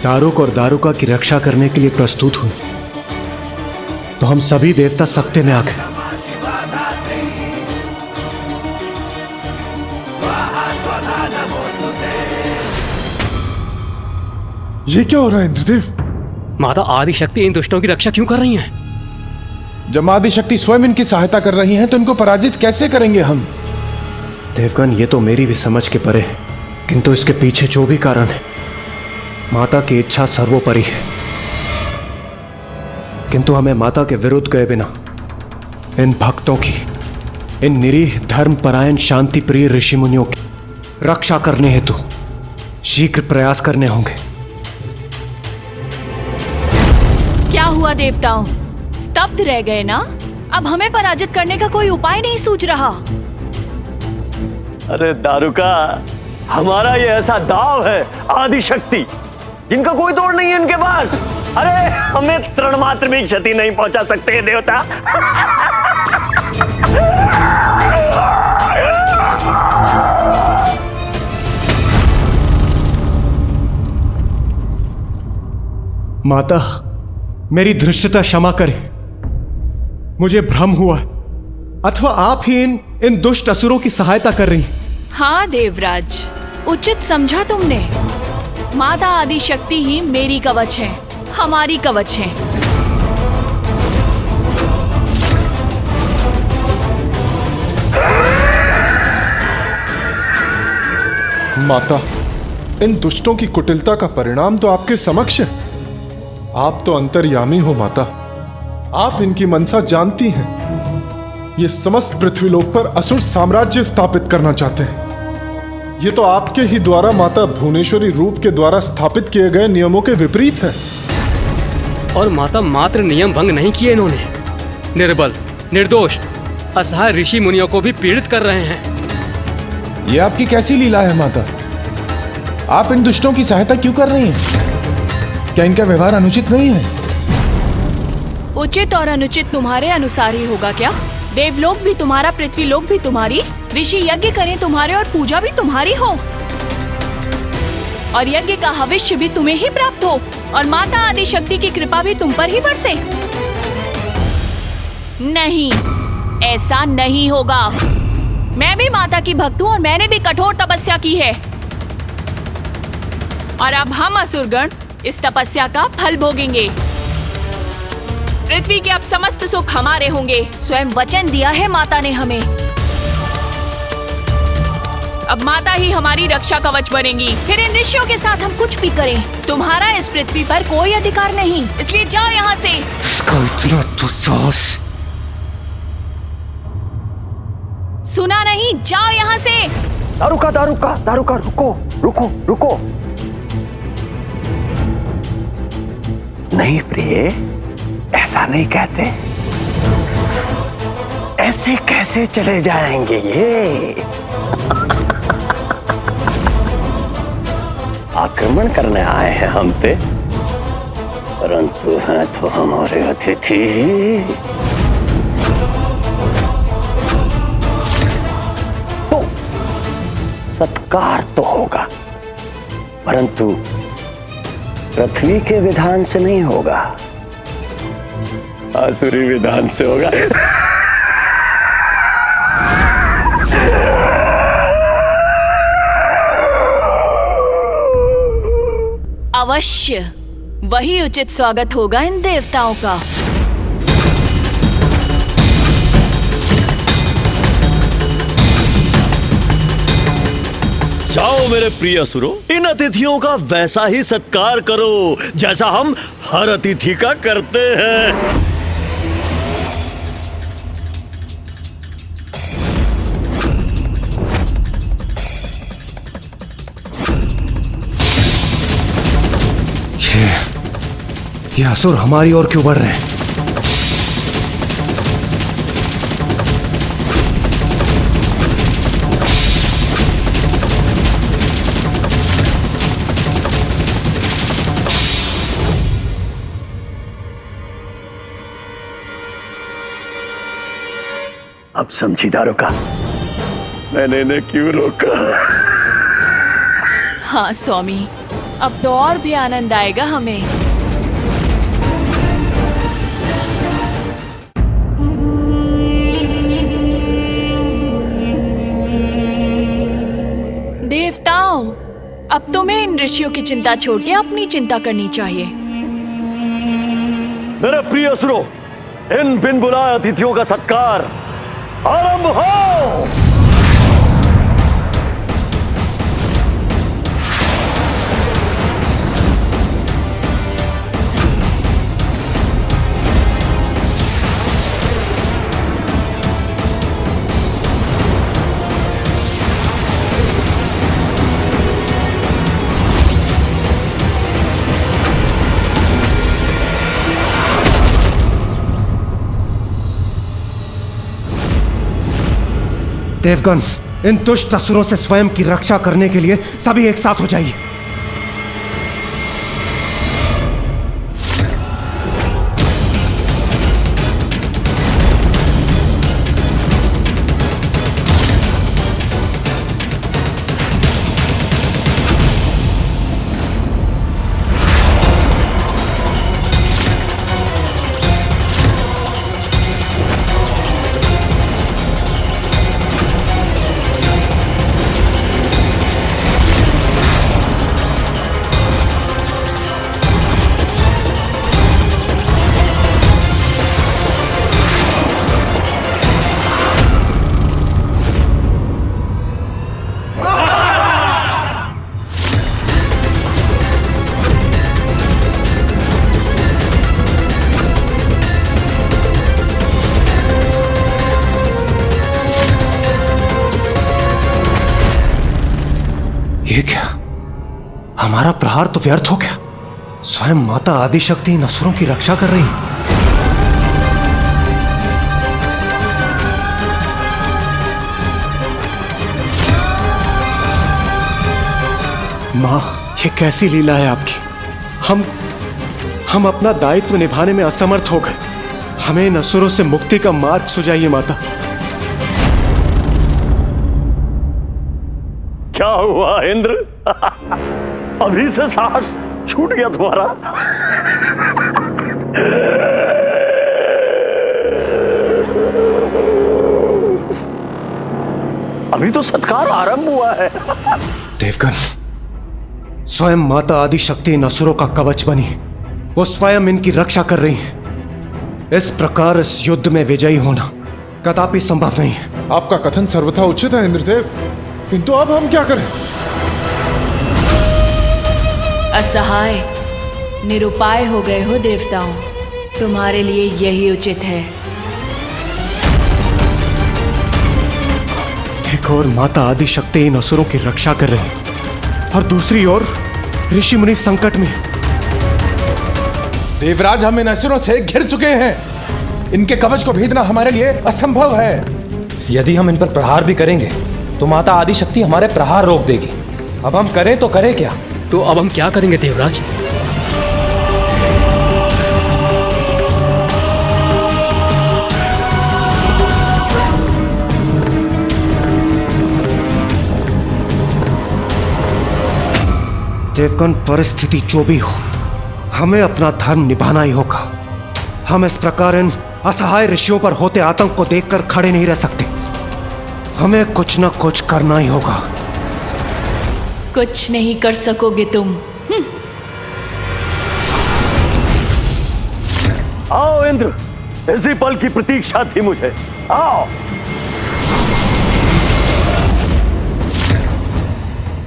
दारुक और दारुका की रक्षा करने के लिए प्रस्तुत हुए तो हम सभी देवता सकते में आ गए। ये क्या हो रहा है इंद्रदेव? माता आदिशक्ति इन दुष्टों की रक्षा क्यों कर रही हैं? जब आदिशक्ति स्वयं इनकी सहायता कर रही हैं तो इनको पराजित कैसे करेंगे हम? देवगण, ये तो मेरी भी समझ के परे है, किंतु इसके पीछे जो भी कारण है, माता की इच्छा सर्वोपरि है। किंतु हमें माता के विरुद्ध गए बिना इन भक्तों की, इन निरीह धर्मपरायण शांति प्रिय ऋषि मुनियों की रक्षा करने हेतु शीघ्र प्रयास करने होंगे। क्या हुआ देवताओं? स्तब्ध रह गए ना? अब हमें पराजित करने का कोई उपाय नहीं सूझ रहा। अरे दारुका, हमारा ये ऐसा दाव है आदिशक्ति जिनका कोई तोड़ नहीं है इनके पास। अरे हमें तृण मात्र भी क्षति नहीं पहुंचा सकते देवता। माता, मेरी धृष्टता क्षमा करें, मुझे भ्रम हुआ, अथवा आप ही इन दुष्ट असुरों की सहायता कर रही हैं। हाँ देवराज, उचित समझा तुमने। माता आदिशक्ति ही मेरी कवच है, हमारी कवच है। माता, इन दुष्टों की कुटिलता का परिणाम तो आपके समक्ष है। आप तो अंतर्यामी हो माता, आप इनकी मनसा जानती हैं। ये समस्त पृथ्वीलोक पर असुर साम्राज्य स्थापित करना चाहते हैं। ये तो आपके ही द्वारा माता भुवनेश्वरी रूप के द्वारा स्थापित किए गए नियमों के विपरीत है। और माता मात्र नियम भंग नहीं किए इन्होंने, निर्बल, निर्दोष, असहाय ऋषि मुनियों को भी पीड़ित कर रहे हैं। ये आपकी कैसी लीला है माता? आप इन दुष्टों की सहायता क्यों कर रही हैं? क्या इनका व्यवहार अनुचित नहीं है? उचित और अनुचित तुम्हारे अनुसार ही होगा क्या? देवलोक भी तुम्हारा, पृथ्वीलोक भी तुम्हारी, ऋषि यज्ञ करें तुम्हारे और पूजा भी तुम्हारी हो, और यज्ञ का हविष्य भी तुम्हें ही प्राप्त हो, और माता आदिशक्ति की कृपा भी तुम पर ही बरसे। नहीं, ऐसा नहीं होगा। मैं भी माता की भक्त हूँ और मैंने भी कठोर तपस्या की है, और अब हम असुरगण इस तपस्या का फल भोगेंगे। पृथ्वी के अब समस्त सुख हमारे होंगे, स्वयं वचन दिया है माता ने हमें। अब माता ही हमारी रक्षा कवच बनेंगी, फिर इन ऋषियों के साथ हम कुछ भी करें, तुम्हारा इस पृथ्वी पर कोई अधिकार नहीं, इसलिए जाओ यहाँ से। इसका इतना दुस्साहस! सुना नहीं? जाओ यहाँ से। दारुका, दारुका, दारुका, रुको, रुको, रुको। नहीं प्रिय, ऐसा नहीं कहते। ऐसे कैसे चले जाएंगे ये? आक्रमण करने आए हैं हम पे, परंतु हैं तो हमारे अतिथि। तो सत्कार तो होगा, परंतु पृथ्वी के विधान से नहीं होगा, आसुरी विधान से होगा। अवश्य, वही उचित स्वागत होगा इन देवताओं का। जाओ मेरे प्रिय असुरों, इन अतिथियों का वैसा ही सत्कार करो जैसा हम हर अतिथि का करते हैं। ये असुर हमारी ओर क्यों बढ़ रहे हैं? अब समझी दारुका, मैंने इन्हें क्यों रोका। हाँ स्वामी, अब तो और भी आनंद आएगा हमें। देवताओं, अब तुम्हें इन ऋषियों की चिंता छोड़ के अपनी चिंता करनी चाहिए। मेरे प्रिय असुरों, इन बिन बुलाए अतिथियों का सत्कार आरंभ हो। देवगण, इन दुष्ट असुरों से स्वयं की रक्षा करने के लिए सभी एक साथ हो जाइए। ये क्या? हमारा प्रहार तो व्यर्थ हो गया। स्वयं माता आदिशक्ति इन असुरों की रक्षा कर रही है। मां, ये कैसी लीला है आपकी? हम अपना दायित्व निभाने में असमर्थ हो गए। हमें इन असुरों से मुक्ति का मार्ग सुझाइए माता। क्या हुआ इंद्र? अभी से साहस छूट गया तुम्हारा? अभी तो सत्कार आरंभ हुआ है। देवगण, स्वयं माता आदिशक्ति इन असुरों का कवच बनी। वो स्वयं इनकी रक्षा कर रही है। इस प्रकार इस युद्ध में विजयी होना कदापि संभव नहीं है। आपका कथन सर्वथा उचित है इंद्रदेव, किंतु अब हम क्या करें? असहाय, निरुपाय हो गए हो देवताओं। तुम्हारे लिए यही उचित है। एक और माता आदिशक्ति इन असुरों की रक्षा कर रही है और दूसरी ओर ऋषि मुनि संकट में। देवराज, हम इन असुरों से घिर चुके हैं। इनके कवच को भेदना हमारे लिए असंभव है। यदि हम इन पर प्रहार भी करेंगे तो माता आदिशक्ति हमारे प्रहार रोक देगी। अब हम करें तो करें क्या? तो अब हम क्या करेंगे देवराज? देवगण, परिस्थिति जो भी हो, हमें अपना धर्म निभाना ही होगा। हम इस प्रकार इन असहाय ऋषियों पर होते आतंक को देखकर खड़े नहीं रह सकते। हमें कुछ ना कुछ करना ही होगा। कुछ नहीं कर सकोगे तुम। आओ इंद्र, इसी पल की प्रतीक्षा थी मुझे। आओ।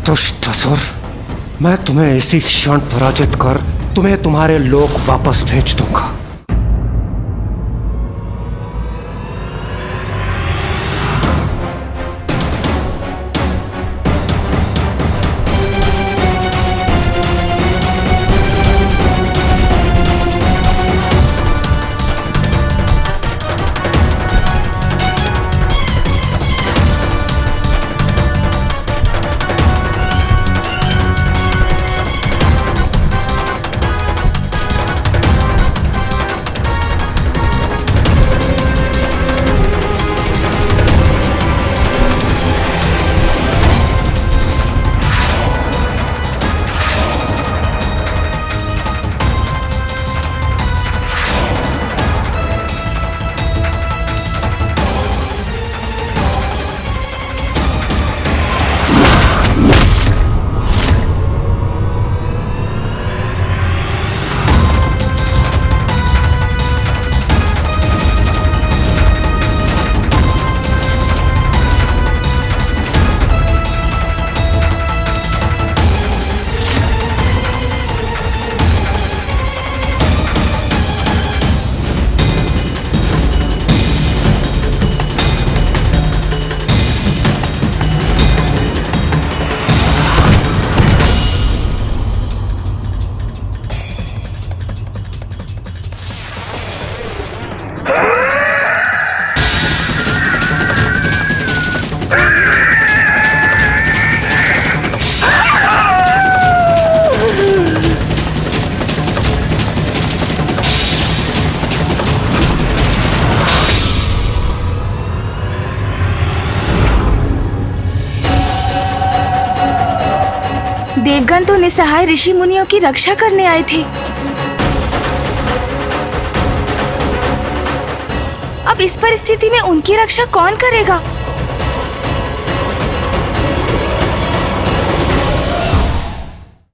दुष्ट असुर, मैं तुम्हें इसी क्षण पराजित कर तुम्हें तुम्हारे लोक वापस भेज दूंगा। देवगण तो निसहाय ऋषि मुनियों की रक्षा करने आए थे। अब इस परिस्थिति में उनकी रक्षा कौन करेगा?